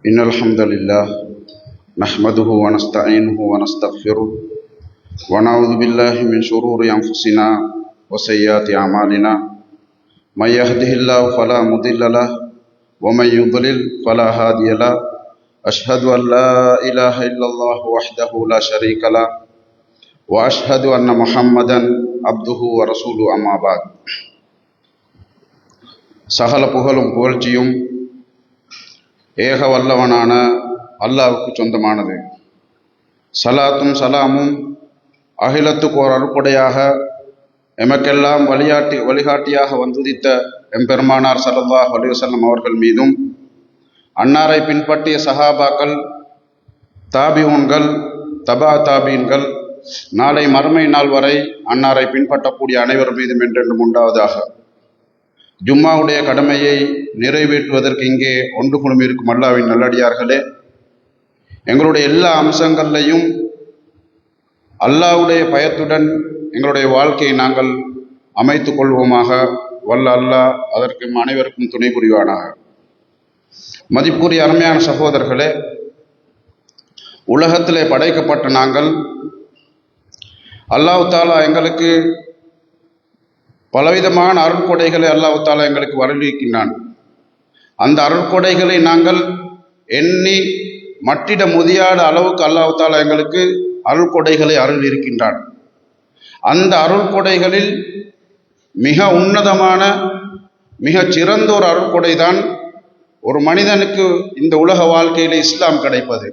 إن الحمد لله نحمده ونستعينه ونستغفره ونعوذ بالله من شرور أنفسنا وسيئات أعمالنا من يهده الله فلا مضل له ومن يضلل فلا هادي له أشهد أن لا إله إلا الله وحده لا شريك له وأشهد أن محمدا عبده ورسوله أما بعد சகல புகழும் புகழ்ச்சியும் ஏக வல்லவனான அல்லாஹ்வுக்கு சொந்தமானது. சலாத்தும் சலாமும் அகிலத்துக்கு ஒரு அருட்கொடையாக எமக்கெல்லாம் வழிகாட்டியாக வந்துதித்த எம்பெருமானார் ஸல்லல்லாஹு அலைஹி வஸல்லம் அவர்கள் மீதும், அன்னாரை பின்பற்றிய சஹாபாக்கள், தாபிஊன்கள், தபா தாபீன்கள், நாளை மறுமை நாள் வரை அன்னாரை பின்பற்றக்கூடிய அனைவர் மீதும் என்றென்றும் உண்டாவதாக. ஜும்மாவுடைய கடமையை நிறைவேற்றுவதற்கு இங்கே ஒன்று குழுமியிருக்கும் அல்லாஹ்வின் நல்லடியார்களே, எங்களுடைய எல்லா அம்சங்களையும் அல்லாஹ்வுடைய பயத்துடன் எங்களுடைய வாழ்க்கையை நாங்கள் அமைத்துக் கொள்வோமாக. வல்ல அல்லாஹ் அதற்கு அனைவருக்கும் துணை புரிவானாக. மதிப்புரிய அருமையான சகோதரர்களே, உலகத்திலே படைக்கப்பட்ட நாங்கள் அல்லாஹ் தஆலா எங்களுக்கு பலவிதமான அருட்கொடைகளை அல்லாஹ் தஆலா எங்களுக்கு வரவேற்கின்றான். அந்த அருட்கொடைகளை நாங்கள் எண்ணி மட்டிட முதியாத அளவுக்கு அல்லாஹ் தஆலா எங்களுக்கு அருள்கொடைகளை அருள் இருக்கின்றான். அந்த அருள்கொடைகளில் மிக உன்னதமான மிக சிறந்த ஒரு அருள்கொடை தான் ஒரு மனிதனுக்கு இந்த உலக வாழ்க்கையிலே இஸ்லாம் கிடைப்பது.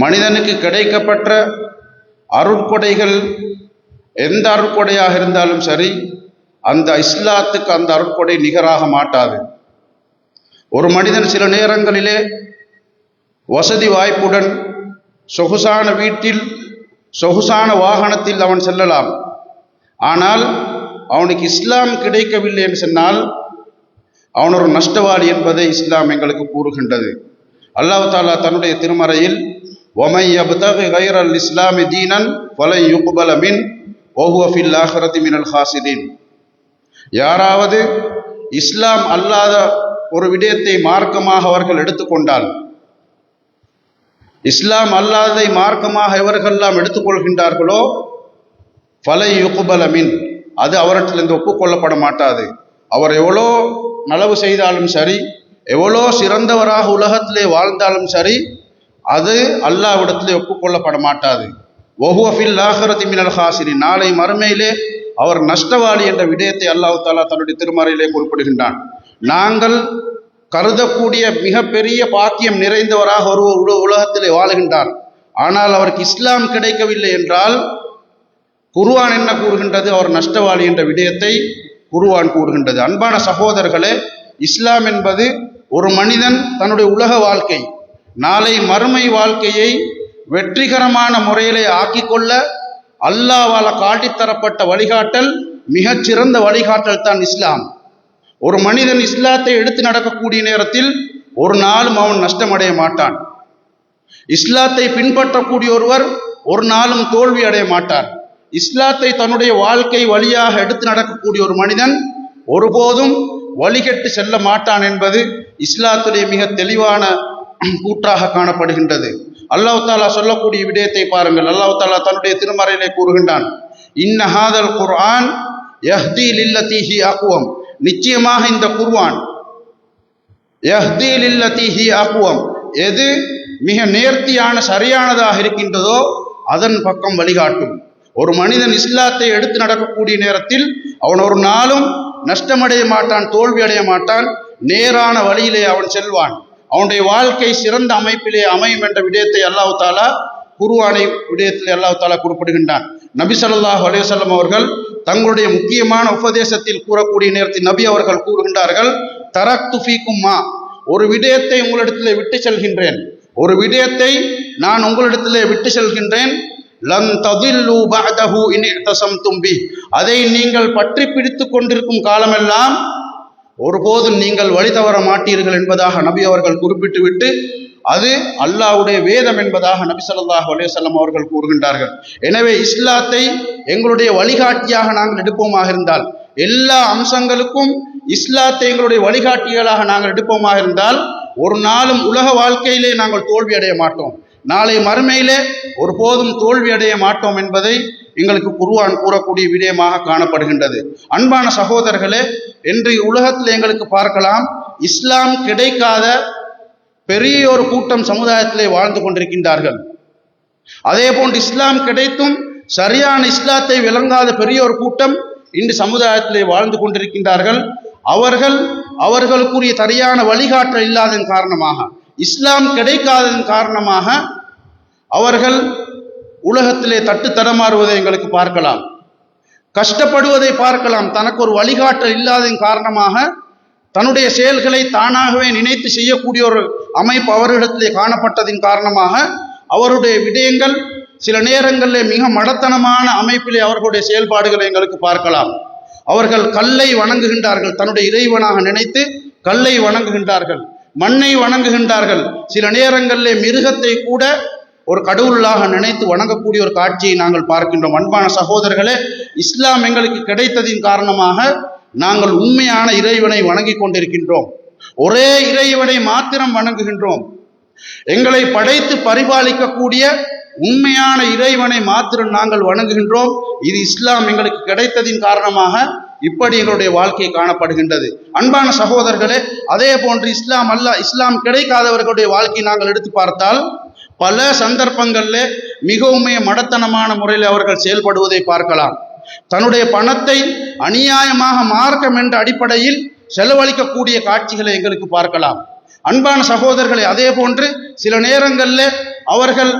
மனிதனுக்கு கிடைக்கப்பட்ட அருட்கொடைகள் எந்த அருட்கொடையாக இருந்தாலும் சரி, அந்த இஸ்லாத்துக்கு அந்த அருட்கொடை நிகராக மாட்டாது. ஒரு மனிதன் சில நேரங்களிலே வசதி வாய்ப்புடன் சொகுசான வீட்டில் சொகுசான வாகனத்தில் அவன் செல்லலாம். ஆனால் அவனுக்கு இஸ்லாம் கிடைக்கவில்லை என்று சொன்னால் அவன் ஒரு நஷ்டவாளி என்பதை இஸ்லாம் எங்களுக்கு கூறுகின்றது. அல்லாஹ் தஆலா தன்னுடைய திருமறையில் وَمَن يَبْتَغِ غَيْرَ الْإِسْلَامِ دِينًا فَلَن يُقْبَلَ مِنْهُ وَهُوَ فِي الْآخِرَةِ مِنَ الْخَاسِرِينَ. யாராவது இஸ்லாம் அல்லாத ஒரு விடயத்தை மார்க்கமாக அவர்கள் எடுத்துக்கொண்டால், இஸ்லாம் அல்லாததை மார்க்கமாக எவர்களெல்லாம் எடுத்துக்கொள்கின்றார்களோ ஃபலை யுக்பல மின், அது அவரிடத்திலிருந்து ஒப்புக்கொள்ளப்பட மாட்டாது. அவர் எவ்வளோ நலவு செய்தாலும் சரி, எவ்வளோ சிறந்தவராக உலகத்திலே வாழ்ந்தாலும் சரி, அது அல்லாஹ்விடத்திலே ஒப்புக்கொள்ளப்பட மாட்டாது. வஹுவ ஃபில் ஆখিরাতি மினல் ஹாசிரின், நாளை மறுமையிலே அவர் நஷ்டவாளி என்ற விடயத்தை அல்லாஹ் தஆலா தன்னுடைய திருமறையிலே குறிப்பிடுகின்றான். நாங்கள் கருதக்கூடிய மிகப்பெரிய பாக்கியம் நிறைந்தவராக ஒரு உலகத்திலே வாழுகின்றார். ஆனால் அவருக்கு இஸ்லாம் கிடைக்கவில்லை என்றால் குர்ஆன் என்ன கூறுகின்றது? அவர் நஷ்டவாளி என்ற விடயத்தை குர்ஆன் கூறுகின்றது. அன்பான சகோதரர்களே, இஸ்லாம் என்பது ஒரு மனிதன் தன்னுடைய உலக வாழ்க்கை, நாளை மறுமை வாழ்க்கையை வெற்றிகரமான முறையிலே ஆக்கிக்கொள்ள அல்லாஹ்வால காட்டித்தரப்பட்ட வழிகாட்டல், மிகச்சிறந்த வழிகாட்டல் தான் இஸ்லாம். ஒரு மனிதன் இஸ்லாத்தை எடுத்து நடக்கக்கூடிய நேரத்தில் ஒரு நாளும் அவன் நஷ்டமடைய மாட்டான். இஸ்லாத்தை பின்பற்றக்கூடிய ஒருவர் ஒரு நாளும் தோல்வி அடைய மாட்டார். இஸ்லாத்தை தன்னுடைய வாழ்க்கை வழியாக எடுத்து நடக்கக்கூடிய ஒரு மனிதன் ஒருபோதும் வழிகெட்டு செல்ல மாட்டான் என்பது இஸ்லாத்துடைய மிக தெளிவான கூற்றாக காணப்படுகின்றது. அல்லாஹ் தஆலா சொல்லக்கூடிய விடயத்தை பாருங்கள். அல்லாஹ் தஆலா தன்னுடைய திருமறையிலே கூறுகின்றான், இன்ன ஹாதல் குர்ஆன் யஹ்தி லில்லதி ஹி அக்வம், நிச்சயமாக இந்த குர்ஆன் யஹ்தி லில்லதி ஹி அக்வம், எது மிக நேர்த்தியான சரியானதாக இருக்கின்றதோ அதன் பக்கம் வழிகாட்டும். ஒரு மனிதன் இஸ்லாத்தை எடுத்து நடக்கக்கூடிய நேரத்தில் அவன் ஒரு நாளும் நஷ்டமடைய மாட்டான், தோல்வி அடைய மாட்டான், நேரான வழியிலே அவன் செல்வான். அவனுடைய வாழ்க்கை சிறந்த அமைப்பிலே அமையும் என்ற விடயத்தை அல்லாஹ் தஆலா குர்ஆனை விடயத்தில் அல்லாஹ் தஆலா குறிப்பிடுகின்றான். நபி ஸல்லல்லாஹு அலைஹி வஸல்லம் அவர்கள் தங்களுடைய முக்கியமான உபதேசத்தில் கூறக்கூடிய நேரத்தில் நபி அவர்கள் கூறுகின்றார்கள், தரக்து ஃபீக்கும் மா, ஒரு விடயத்தை உங்களிடத்திலே விட்டு செல்கின்றேன், ஒரு விடயத்தை நான் உங்களிடத்திலே விட்டு செல்கின்றேன், லன் ததில்லு பஅதஹு இன் இஹ்தஸம்தும் பி, அதை நீங்கள் பற்றி பிடித்துக் கொண்டிருக்கும் காலமெல்லாம் ஒருபோதும் நீங்கள் வழி தவற மாட்டீர்கள் என்பதாக நபி அவர்கள் குறிப்பிட்டு விட்டு, அது அல்லாஹ்வுடைய வேதம் என்பதாக நபி ஸல்லல்லாஹு அலைஹி வஸல்லம் அவர்கள் கூறுகின்றார்கள். எனவே இஸ்லாத்தை எங்களுடைய வழிகாட்டியாக நாங்கள் எடுப்போமாக இருந்தால், எல்லா அம்சங்களுக்கும் இஸ்லாத்தை எங்களுடைய வழிகாட்டிகளாக நாங்கள் எடுப்போமாக இருந்தால் ஒரு நாளும் உலக வாழ்க்கையிலே நாங்கள் தோல்வி அடைய மாட்டோம், நாளை மறுமையிலே ஒருபோதும் தோல்வி அடைய மாட்டோம் என்பதை எங்களுக்கு குர்ஆன் கூறக்கூடிய விடயமாக காணப்படுகின்றது. அன்பான சகோதரர்களே, இன்று உலகத்தில் எங்களுக்கு பார்க்கலாம், இஸ்லாம் கிடைக்காத பெரிய ஒரு கூட்டம் சமுதாயத்திலே வாழ்ந்து கொண்டிருக்கின்றார்கள். அதே போன்று இஸ்லாம் கிடைத்தும் சரியான இஸ்லாத்தை விளங்காத பெரிய ஒரு கூட்டம் இன்று சமுதாயத்திலே வாழ்ந்து கொண்டிருக்கின்றார்கள். அவர்களுக்குரிய சரியான வழிகாட்டல் இல்லாததன் காரணமாக, இஸ்லாம் கிடைக்காததன் காரணமாக அவர்கள் உலகத்திலே தட்டு தடமாறுவதை எங்களுக்கு பார்க்கலாம், கஷ்டப்படுவதை பார்க்கலாம். தனக்கு ஒரு வழிகாட்டல் இல்லாததன் காரணமாக தன்னுடைய செயல்களை தானாகவே நினைத்து செய்யக்கூடிய ஒரு அமைப்பு அவர்களிடத்திலே காணப்பட்டதின் காரணமாக அவருடைய விடயங்கள் சில நேரங்களிலே மிக மடத்தனமான அமைப்பிலே அவர்களுடைய செயல்பாடுகளை எங்களுக்கு பார்க்கலாம். அவர்கள் கல்லை வணங்குகின்றார்கள், தன்னுடைய இறைவனாக நினைத்து கல்லை வணங்குகின்றார்கள், மண்ணை வணங்குகின்றார்கள். சில நேரங்களிலே மிருகத்தை கூட ஒரு கடவுளாக நினைத்து வணங்கக்கூடிய ஒரு காட்சியை நாங்கள் பார்க்கின்றோம். அன்பான சகோதரர்களே, இஸ்லாம் எங்களுக்கு கிடைத்ததின் காரணமாக நாங்கள் உண்மையான இறைவனை வணங்கி கொண்டிருக்கின்றோம். ஒரே இறைவனை மாத்திரம் வணங்குகின்றோம். எங்களை படைத்து பரிபாலிக்கக்கூடிய உண்மையான இறைவனை மாத்திரம் நாங்கள் வணங்குகின்றோம். இது இஸ்லாம் எங்களுக்கு கிடைத்ததின் காரணமாக இப்படி எங்களுடைய வாழ்க்கை காணப்படுகின்றது. அன்பான சகோதரர்களே, அதே போன்று இஸ்லாம் கிடைக்காதவர்களுடைய வாழ்க்கை நாங்கள் எடுத்து பார்த்தால் பல சந்தர்ப்பங்களில் மிகவும் மடத்தனமான முறையில் அவர்கள் செயல்படுவதை பார்க்கலாம். தன்னுடைய பணத்தை அநியாயமாக மார்க்கம் என்ற அடிப்படையில் செலவழிக்கக்கூடிய காட்சிகளை எங்களுக்கு பார்க்கலாம். அன்பான சகோதரர்களை, அதே போன்று சில நேரங்களில் அவர்கள்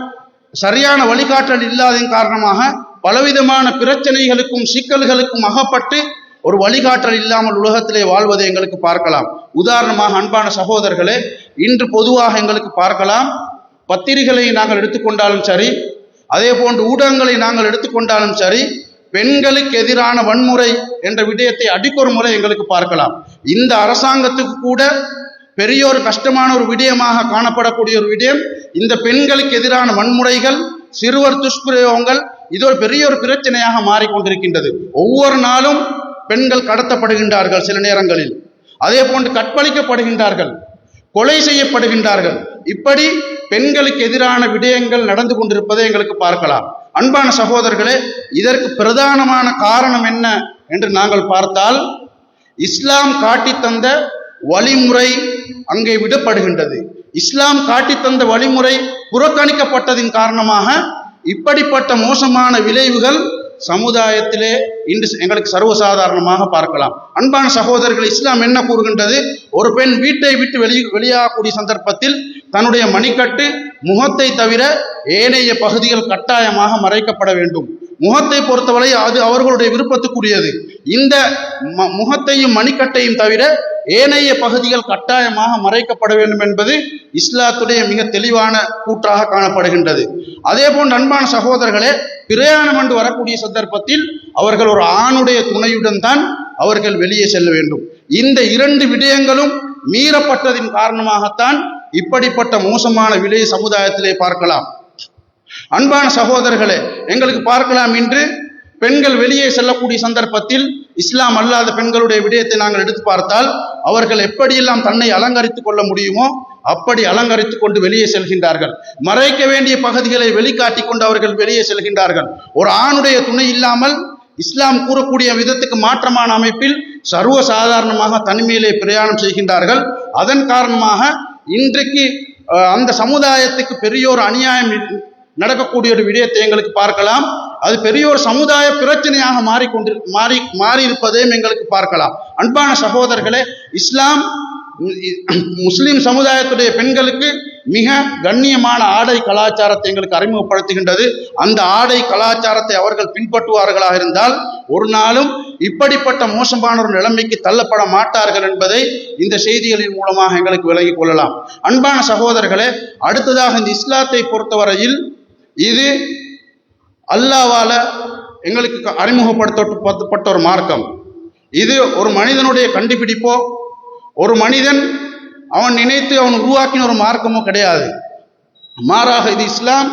சரியான வழிகாட்டல் இல்லாததன் காரணமாக பலவிதமான பிரச்சனைகளுக்கும் சிக்கல்களுக்கும் அகப்பட்டு ஒரு வழிகாட்டல் இல்லாமல் உலகத்திலே வாழ்வதை எங்களுக்கு பார்க்கலாம். உதாரணமாக அன்பான சகோதரர்களே, இன்று பொதுவாக எங்களுக்கு பார்க்கலாம், பத்திரிகைகளை நாங்கள் எடுத்துக்கொண்டாலும் சரி, அதே போன்று ஊடகங்களை நாங்கள் எடுத்துக்கொண்டாலும் சரி, பெண்களுக்கு எதிரான வன்முறை என்ற விடயத்தை அடிக்கொரு முறை எங்களுக்கு பார்க்கலாம். இந்த அரசாங்கத்துக்கு கூட பெரிய ஒரு கஷ்டமான ஒரு விடயமாக காணப்படக்கூடிய ஒரு விடயம் இந்த பெண்களுக்கு எதிரான வன்முறைகள், சிறுவர் துஷ்பிரயோகங்கள். இது ஒரு பெரிய ஒரு பிரச்சனையாக மாறிக்கொண்டிருக்கின்றது. ஒவ்வொரு நாளும் பெண்கள் கடத்தப்படுகின்றார்கள், சில நேரங்களில் அதே போன்று கற்பழிக்கப்படுகின்றார்கள், கொலை செய்யப்படுகின்றார்கள். இப்படி பெண்களுக்கு எதிரான விடயங்கள் நடந்து கொண்டிருப்பதை எங்களுக்கு பார்க்கலாம். அன்பான சகோதரர்களே, இதற்கு பிரதானமான காரணம் என்ன என்று நாங்கள் பார்த்தால், இஸ்லாம் காட்டி தந்த வழிமுறை அங்கே விடப்படுகின்றது. இஸ்லாம் காட்டி தந்த வழிமுறை புறக்கணிக்கப்பட்டதின் காரணமாக இப்படிப்பட்ட மோசமான விளைவுகள் சமுதாயத்திலே இன்று எங்களுக்கு சர்வசாதாரணமாக பார்க்கலாம். அன்பான சகோதரர்கள், இஸ்லாம் என்ன கூறுகின்றது? ஒரு பெண் வீட்டை விட்டு வெளியாகக்கூடிய சந்தர்ப்பத்தில் தன்னுடைய மணிக்கட்டு முகத்தை தவிர ஏனைய பகுதிகள் கட்டாயமாக மறைக்கப்பட வேண்டும். முகத்தை பொறுத்தவரை அது அவர்களுடைய விருப்பத்துக்குரியது. இந்த முகத்தையும் மணிக்கட்டையும் தவிர ஏனைய பகுதிகள் கட்டாயமாக மறைக்கப்பட வேண்டும் என்பது இஸ்லாத்துடைய மிக தெளிவான கூற்றாக காணப்படுகின்றது. அதே போன்று அன்பான சகோதரர்களே, பிரயாணம் என்று வரக்கூடிய சந்தர்ப்பத்தில் அவர்கள் ஒரு ஆணுடைய துணையுடன் தான் அவர்கள் வெளியே செல்ல வேண்டும். இந்த இரண்டு விடயங்களும் மீறப்பட்டதின் காரணமாகத்தான் இப்படிப்பட்ட மோசமான விலை சமுதாயத்திலே பார்க்கலாம். அன்பான சகோதரர்களே, எங்களுக்கு பார்க்கலாம், இன்று பெண்கள் வெளியே செல்லக்கூடிய சந்தர்ப்பத்தில் இஸ்லாம் அல்லாத பெண்களுடைய விடயத்தை நாங்கள் எடுத்து பார்த்தால் அவர்கள் எப்படியெல்லாம் தன்னை அலங்கரித்துக் கொள்ள முடியுமோ அப்படி அலங்கரித்துக் கொண்டு வெளியே செல்கின்றார்கள். மறைக்க வேண்டிய பகுதிகளை வெளிக்காட்டி கொண்டு அவர்கள் வெளியே செல்கின்றார்கள். ஒரு ஆணுடைய துணை இல்லாமல் இஸ்லாம் கூறக்கூடிய விதத்துக்கு மாற்றமான அமைப்பில் சர்வ சாதாரணமாக தனிமையிலே பிரயாணம் செய்கின்றார்கள். அதன் காரணமாக இன்றைக்கு அந்த சமுதாயத்துக்கு பெரிய ஒரு அநியாயம் நடக்கக்கூடிய ஒரு விடயத்தை எங்களுக்கு பார்க்கலாம். அது பெரிய ஒரு சமுதாய பிரச்சனையாக மாறி இருப்பதையும் எங்களுக்கு பார்க்கலாம். அன்பான சகோதரர்களே, இஸ்லாம் முஸ்லிம் சமுதாயத்துடைய பெண்களுக்கு மிக கண்ணியமான ஆடை கலாச்சாரத்தை எங்களுக்கு அறிமுகப்படுத்துகின்றது. அந்த ஆடை கலாச்சாரத்தை அவர்கள் பின்பற்றுவார்களாக இருந்தால் ஒரு நாளும் இப்படிப்பட்ட மோசமான ஒரு நிலைமைக்கு தள்ளப்பட மாட்டார்கள் என்பதை இந்த செய்திகளின் மூலமாக எங்களுக்கு விளங்கிக் கொள்ளலாம். அன்பான சகோதரர்களே, அடுத்ததாக இந்த இஸ்லாத்தை பொறுத்தவரையில் இது அல்லாஹ்வால எங்களுக்கு அறிமுகப்படுத்தப்பட்ட ஒரு மார்க்கம். இது ஒரு மனிதனுடைய கண்டுபிடிப்போ ஒரு மனிதன் அவன் நினைத்து அவன் உருவாக்கின ஒரு மார்க்கமோ கிடையாது. மாறாக இது இஸ்லாம்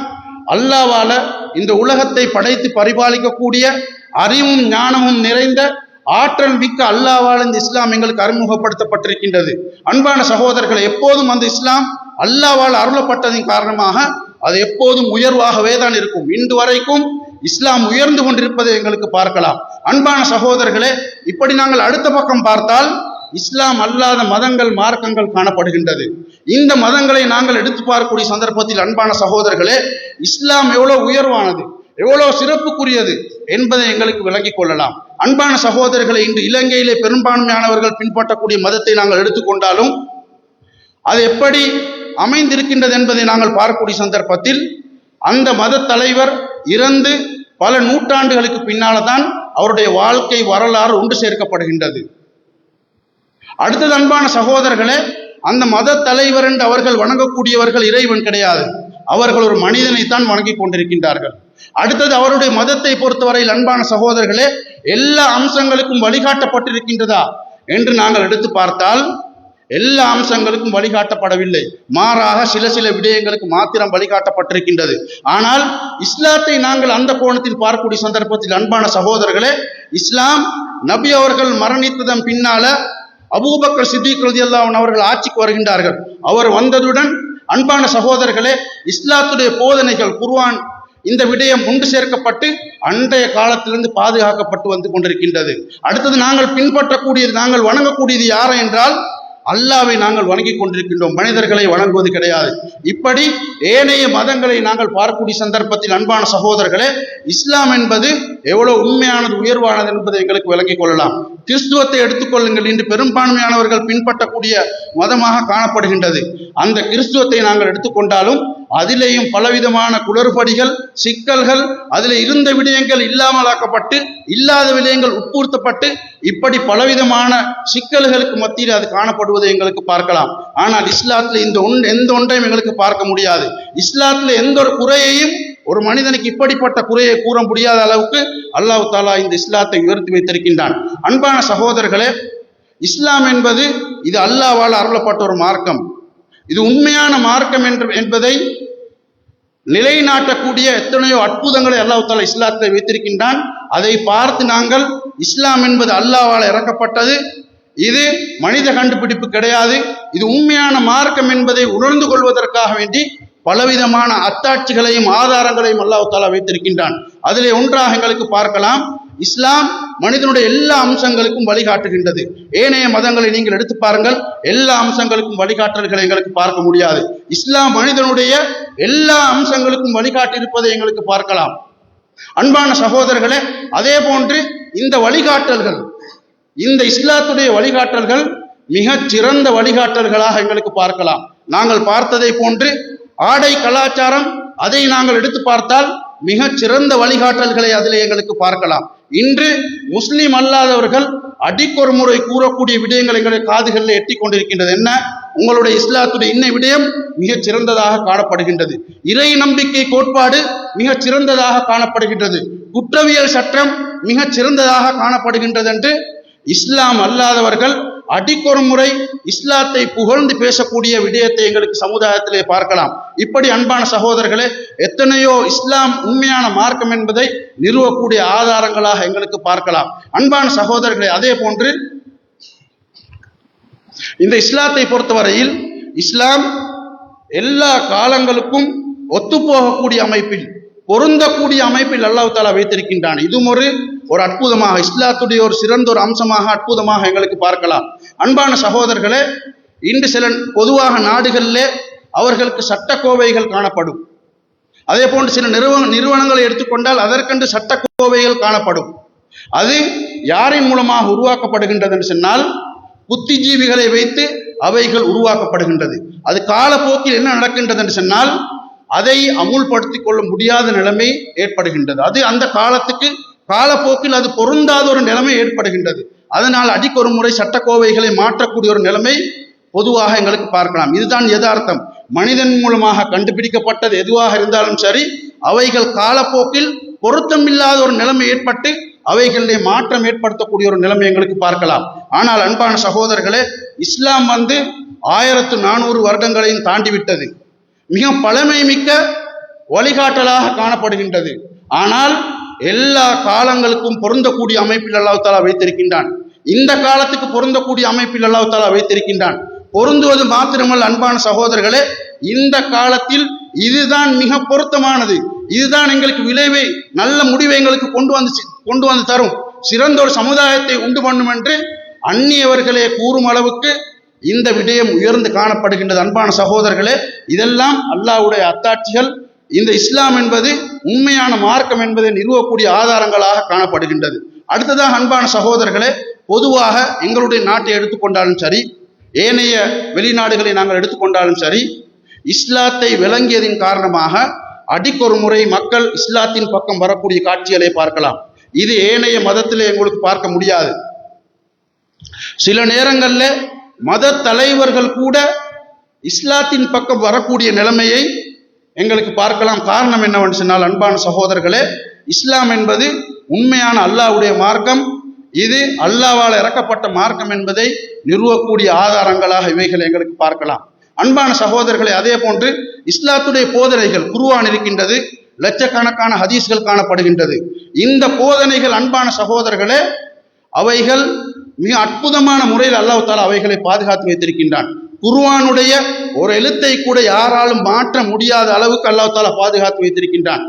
அல்லாஹ்வால இந்த உலகத்தை படைத்து பரிபாலிக்கக்கூடிய அறிவும் ஞானமும் நிறைந்த ஆற்றல் மிக்க அல்லாஹ்வால் இந்த இஸ்லாம் எங்களுக்கு அறிமுகப்படுத்தப்பட்டிருக்கின்றது. அன்பான சகோதரர்களை, எப்போதும் அந்த இஸ்லாம் அல்லாஹ்வால் அருளப்பட்டதின் காரணமாக அது எப்போதும் உயர்வாகவே தான் இருக்கும். இன்று வரைக்கும் இஸ்லாம் உயர்ந்து கொண்டிருப்பதை எங்களுக்கு பார்க்கலாம். அன்பான சகோதரர்களே, இப்படி நாங்கள் அடுத்த பக்கம் பார்த்தால் இஸ்லாம் அல்லாத மதங்கள், மார்க்கங்கள் காணப்படுகின்றது. இந்த மதங்களை நாங்கள் எடுத்து பார்க்கக்கூடிய சந்தர்ப்பத்தில் அன்பான சகோதரர்களே, இஸ்லாம் எவ்வளவு உயர்வானது, எவ்வளவு சிறப்புக்குரியது என்பதை எங்களுக்கு விளங்கிக் கொள்ளலாம். அன்பான சகோதரர்களை, இன்று இலங்கையிலே பெரும்பான்மையானவர்கள் பின்பற்றக்கூடிய மதத்தை நாங்கள் எடுத்துக்கொண்டாலும் அது எப்படி அமைந்திருக்கின்றது என்பதை நாங்கள் பார்க்கக்கூடிய சந்தர்ப்பத்தில் அந்த மத தலைவர் இறந்து பல நூற்றாண்டுகளுக்கு பின்னால்தான் அவருடைய வாழ்க்கை வரலாறு ஒன்று சேர்க்கப்படுகின்றது. அடுத்தது அன்பான சகோதரர்களே, அந்த மத தலைவர் என்று அவர்கள் வணங்கக்கூடியவர்கள் இறைவன் கிடையாது, அவர்கள் ஒரு மனிதனைத்தான் வணங்கி கொண்டிருக்கின்றார்கள். அடுத்தது அவருடைய மதத்தை பொறுத்தவரையில் அன்பான சகோதரர்களே, எல்லா அம்சங்களுக்கும் வழிகாட்டப்பட்டிருக்கின்றதா என்று நாங்கள் எடுத்து பார்த்தால் எல்லா அம்சங்களுக்கும் வழிகாட்டப்படவில்லை. மாறாக சில விடயங்களுக்கு மாத்திரம் வழிகாட்டப்பட்டிருக்கின்றது. ஆனால் இஸ்லாத்தை நாங்கள் அந்த கோணத்தில் பார்க்கக்கூடிய சந்தர்ப்பத்தில் அன்பான சகோதரர்களே, இஸ்லாம் நபி அவர்கள் மரணித்ததன் பின்னால அபூபக்கர் சித்திக் ரலியல்லாஹு அன்ஹு அவர்கள் ஆட்சிக்கு வருகின்றார்கள். அவர் வந்ததுடன் அன்பான சகோதரர்களே, இஸ்லாத்துடைய போதனைகள், குர்ஆன், இந்த விடயம் ஒன்று சேர்க்கப்பட்டு அன்றைய காலத்திலிருந்து பாதுகாக்கப்பட்டு வந்து கொண்டிருக்கின்றது. அடுத்தது நாங்கள் பின்பற்றக்கூடியது, நாங்கள் வணங்கக்கூடியது யாரை என்றால் அல்லாவை நாங்கள் வணங்கி கொண்டிருக்கின்றோம், மனிதர்களை வணங்குவது கிடையாது. இப்படி ஏனைய மதங்களை நாங்கள் பார்க்கக்கூடிய சந்தர்ப்பத்தில் அன்பான சகோதரர்களே, இஸ்லாம் என்பது எவ்வளவு உண்மையானது, உயர்வானது என்பதை எங்களுக்கு விளங்கிக் கொள்ளலாம். கிறிஸ்துவத்தை எடுத்துக்கொள்ளுங்கள், இன்று பெரும்பான்மையானவர்கள் பின்பற்றக்கூடிய மதமாக காணப்படுகின்றது. அந்த கிறிஸ்துவத்தை நாங்கள் எடுத்துக்கொண்டாலும் அதிலேயும் பலவிதமான குளறுபடிகள், சிக்கல்கள், அதில் இருந்த விடயங்கள் இல்லாமலாக்கப்பட்டு இல்லாத விடயங்கள் உட்பூர்த்தப்பட்டு இப்படி பலவிதமான சிக்கல்களுக்கு மத்தியில் அது காணப்படுவதை எங்களுக்கு பார்க்கலாம். ஆனால் இஸ்லாத்தில் எந்த ஒன்றையும் எங்களுக்கு பார்க்க முடியாது. இஸ்லாத்தில் எந்த ஒரு குறையையும் ஒரு மனிதனுக்கு இப்படிப்பட்ட குறையை கூற முடியாத அளவுக்கு அல்லாஹ் தஆலா இந்த இஸ்லாத்தை உயர்த்தி வைத்திருக்கின்றான். அன்பான சகோதரர்களே, இஸ்லாம் என்பது இது அல்லாஹ்வால் அருளப்பட்ட ஒரு மார்க்கம். இது உண்மையான மார்க்கம் என்பதை நிலைநாட்டக்கூடிய எத்தனையோ அற்புதங்களை அல்லாஹ் தஆலா இஸ்லாத்தை வைத்திருக்கின்றான். அதை பார்த்து நாங்கள் இஸ்லாம் என்பது அல்லாஹ்வால் இறக்கப்பட்டது, இது மனித கண்டுபிடிப்பு கிடையாது, இது உண்மையான மார்க்கம் என்பதை உணர்ந்து கொள்வதற்காக வேண்டி பலவிதமான அத்தாட்சிகளையும் ஆதாரங்களையும் அல்லாஹ் தஆலா வைத்திருக்கின்றான். அதிலே ஒன்றாக எங்களுக்கு பார்க்கலாம், இஸ்லாம் மனிதனுடைய எல்லா அம்சங்களுக்கும் வழிகாட்டுகின்றது. ஏனைய மதங்களை நீங்கள் எடுத்து பாருங்கள், எல்லா அம்சங்களுக்கும் வழிகாட்டல்களை எங்களுக்கு பார்க்க முடியாது. இஸ்லாம் மனிதனுடைய எல்லா அம்சங்களுக்கும் வழிகாட்டியிருப்பதை எங்களுக்கு பார்க்கலாம். அன்பான சகோதரர்களே, அதே போன்று இந்த வழிகாட்டல்கள், இந்த இஸ்லாத்துடைய வழிகாட்டல்கள் மிகச் சிறந்த வழிகாட்டல்களாக எங்களுக்கு பார்க்கலாம். நாங்கள் பார்த்ததை போன்று ஆடை கலாச்சாரம், அதை நாங்கள் எடுத்து பார்த்தால் மிகச் சிறந்த வழிகாட்டல்களை அதில் எங்களுக்கு பார்க்கலாம். இன்று முஸ்லிம் அல்லாதவர்கள் அடிக்கொரு முறை கூறக்கூடிய விடயங்கள் எங்களுடைய காதுகளில் எட்டி கொண்டிருக்கின்றது. என்ன, உங்களுடைய இஸ்லாத்துடைய இன்ன விடயம் மிகச் சிறந்ததாக காணப்படுகின்றது, இறை நம்பிக்கை கோட்பாடு மிகச் சிறந்ததாக காணப்படுகின்றது, குற்றவியல் சட்டம் மிகச் சிறந்ததாக காணப்படுகின்றது என்று இஸ்லாம் அல்லாதவர்கள் அடிக்கொரு முறை இஸ்லாத்தை புகழ்ந்து பேசக்கூடிய விடயத்தை எங்களுக்கு சமுதாயத்திலே பார்க்கலாம். இப்படி அன்பான சகோதரர்களே, எத்தனையோ இஸ்லாம் உண்மையான மார்க்கம் என்பதை நிறுவக்கூடிய ஆதாரங்களாக எங்களுக்கு பார்க்கலாம். அன்பான சகோதரர்களே, அதே போன்று இந்த இஸ்லாத்தை பொறுத்தவரையில் இஸ்லாம் எல்லா காலங்களுக்கும் ஒத்துப்போகக்கூடிய அமைப்பில், பொருந்தக்கூடிய அமைப்பில் அல்லாஹ் தஆலா வைத்திருக்கின்றான். இதுவும் ஒரு அற்புதமாக, இஸ்லாத்துடைய ஒரு சிறந்த ஒரு அம்சமாக, அற்புதமாக எங்களுக்கு பார்க்கலாம். அன்பான சகோதரர்களே, இன்று சில பொதுவாக நாடுகளிலே அவர்களுக்கு சட்டக்கோவைகள் காணப்படும். அதே போன்று சில நிறுவனங்களை எடுத்துக்கொண்டால் அதற்கென்று சட்டக்கோவைகள் காணப்படும். அது யாரின் மூலமாக உருவாக்கப்படுகின்றது என்று சொன்னால் புத்திஜீவிகளை வைத்து அவைகள் உருவாக்கப்படுகின்றது. அது காலப்போக்கில் என்ன நடக்கின்றது என்று சொன்னால் அதை அமுல்படுத்திக் கொள்ள முடியாத நிலைமை ஏற்படுகின்றது. அது அந்த காலப்போக்கில் அது பொருந்தாத ஒரு நிலைமை ஏற்படுகின்றது. அதனால் அடிக்கொரு முறை சட்டக்கோவைகளை மாற்றக்கூடிய ஒரு நிலைமை பொதுவாக எங்களுக்கு பார்க்கலாம். இதுதான் யதார்த்தம். மனிதன் மூலமாக கண்டுபிடிக்கப்பட்டது எதுவாக இருந்தாலும் சரி, அவைகள் காலப்போக்கில் பொருத்தமில்லாத ஒரு நிலைமை ஏற்பட்டு அவைகளிலே மாற்றம் ஏற்படுத்தக்கூடிய ஒரு நிலைமை எங்களுக்கு பார்க்கலாம். ஆனால் அன்பான சகோதரர்களே, இஸ்லாம் 1400 வருடங்களையும் தாண்டிவிட்டது. மிக பழமை மிக்க வழிகாட்டலாக காணப்படுகின்றது. ஆனால் எல்லா காலங்களுக்கும் பொருந்தக்கூடிய அமைப்பில் அல்லாஹ் தஆலா வைத்திருக்கின்றான். இந்த காலத்துக்கு பொருந்தக்கூடிய அமைப்பில் அல்லாஹ் தஆலா வைத்திருக்கின்றான். பொருந்துவது மாத்திரமல்ல அன்பான சகோதரர்களே, இந்த காலத்தில் இதுதான் மிக பொருத்தமானது, இதுதான் எங்களுக்கு விளைவை நல்ல முடிவை எங்களுக்கு கொண்டு வந்து தரும், சிறந்த ஒரு சமுதாயத்தை உண்டு பண்ணும் என்று அந்நியவர்களே கூறும் அளவுக்கு இந்த விடயம் உயர்ந்து காணப்படுகின்றது. அன்பான சகோதரர்களே, இதெல்லாம் அல்லாஹ்வுடைய அத்தாட்சிகள். இந்த இஸ்லாம் என்பது உண்மையான மார்க்கம் என்பதை நிறுவக்கூடிய ஆதாரங்களாக காணப்படுகின்றது. அடுத்ததாக அன்பான சகோதரர்களே, பொதுவாக எங்களுடைய நாட்டை எடுத்துக்கொண்டாலும் சரி, ஏனைய வெளிநாடுகளை நாங்கள் எடுத்துக்கொண்டாலும் சரி, இஸ்லாத்தை விளங்கியதின் காரணமாக அடிக்கொரு முறை மக்கள் இஸ்லாத்தின் பக்கம் வரக்கூடிய காட்சிகளை பார்க்கலாம். இது ஏனைய மதத்திலே எங்களுக்கு பார்க்க முடியாது. சில நேரங்களில் மத தலைவர்கள் கூட இஸ்லாத்தின் பக்கம் வரக்கூடிய நிலைமையை எங்களுக்கு பார்க்கலாம். காரணம் என்னவென்று சொன்னால் அன்பான சகோதரர்களே, இஸ்லாம் என்பது உண்மையான அல்லாஹ்வுடைய மார்க்கம், இது அல்லாஹ்வால் இறக்கப்பட்ட மார்க்கம் என்பதை நிறுவக்கூடிய ஆதாரங்களாக இவைகளை எங்களுக்கு பார்க்கலாம். அன்பான சகோதரர்களே, அதே போன்று இஸ்லாத்துடைய போதனைகள் குர்ஆன் இருக்கின்றது, லட்சக்கணக்கான ஹதீஸ்கள் காணப்படுகின்றது. இந்த போதனைகள் அன்பான சகோதரர்களே, அவைகள் மிக அற்புதமான முறையில் அல்லாஹ் தஆலா அவைகளை பாதுகாத்து வைத்திருக்கின்றான். குர்ஆனுடைய ஒரு எழுத்தை கூட யாராலும் மாற்ற முடியாத அளவுக்கு அல்லாஹ் தஆலா பாதுகாத்து வைத்திருக்கின்றான்.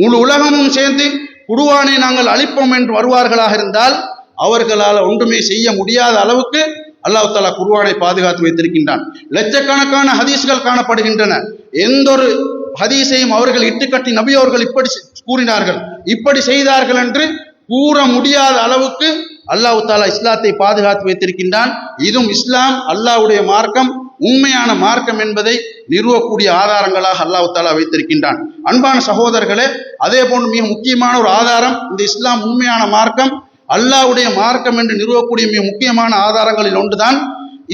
முழு உலகமும் சேர்ந்து குர்ஆனை நாங்கள் அழிப்போம் என்று வருவார்களாக இருந்தால் அவர்களால் ஒன்றுமே செய்ய முடியாத அளவுக்கு அல்லாஹ் தஆலா குர்ஆனை பாதுகாத்து வைத்திருக்கின்றான். லட்சக்கணக்கான ஹதீஸ்கள் காணப்படுகின்றன. எந்த ஒரு ஹதீஸையும் அவர்கள் இட்டுக்கட்டி நபி அவர்கள் இப்படி கூறினார்கள், இப்படி செய்தார்கள் என்று கூற முடியாத அளவுக்கு அல்லாஹ் தஆலா இஸ்லாத்தை பாதுகாத்து வைத்திருக்கின்றான். இதுவும் இஸ்லாம் அல்லாஹ்வுடைய மார்க்கம், உண்மையான மார்க்கம் என்பதை நிறுவக்கூடிய ஆதாரங்களாக அல்லாஹ் தஆலா வைத்திருக்கின்றான். அன்பான சகோதரர்களே, அதே போன்று மிக முக்கியமான ஒரு ஆதாரம், இந்த இஸ்லாம் உண்மையான மார்க்கம், அல்லாஹ்வுடைய மார்க்கம் என்று நிறுவக்கூடிய மிக முக்கியமான ஆதாரங்களில் ஒன்றுதான்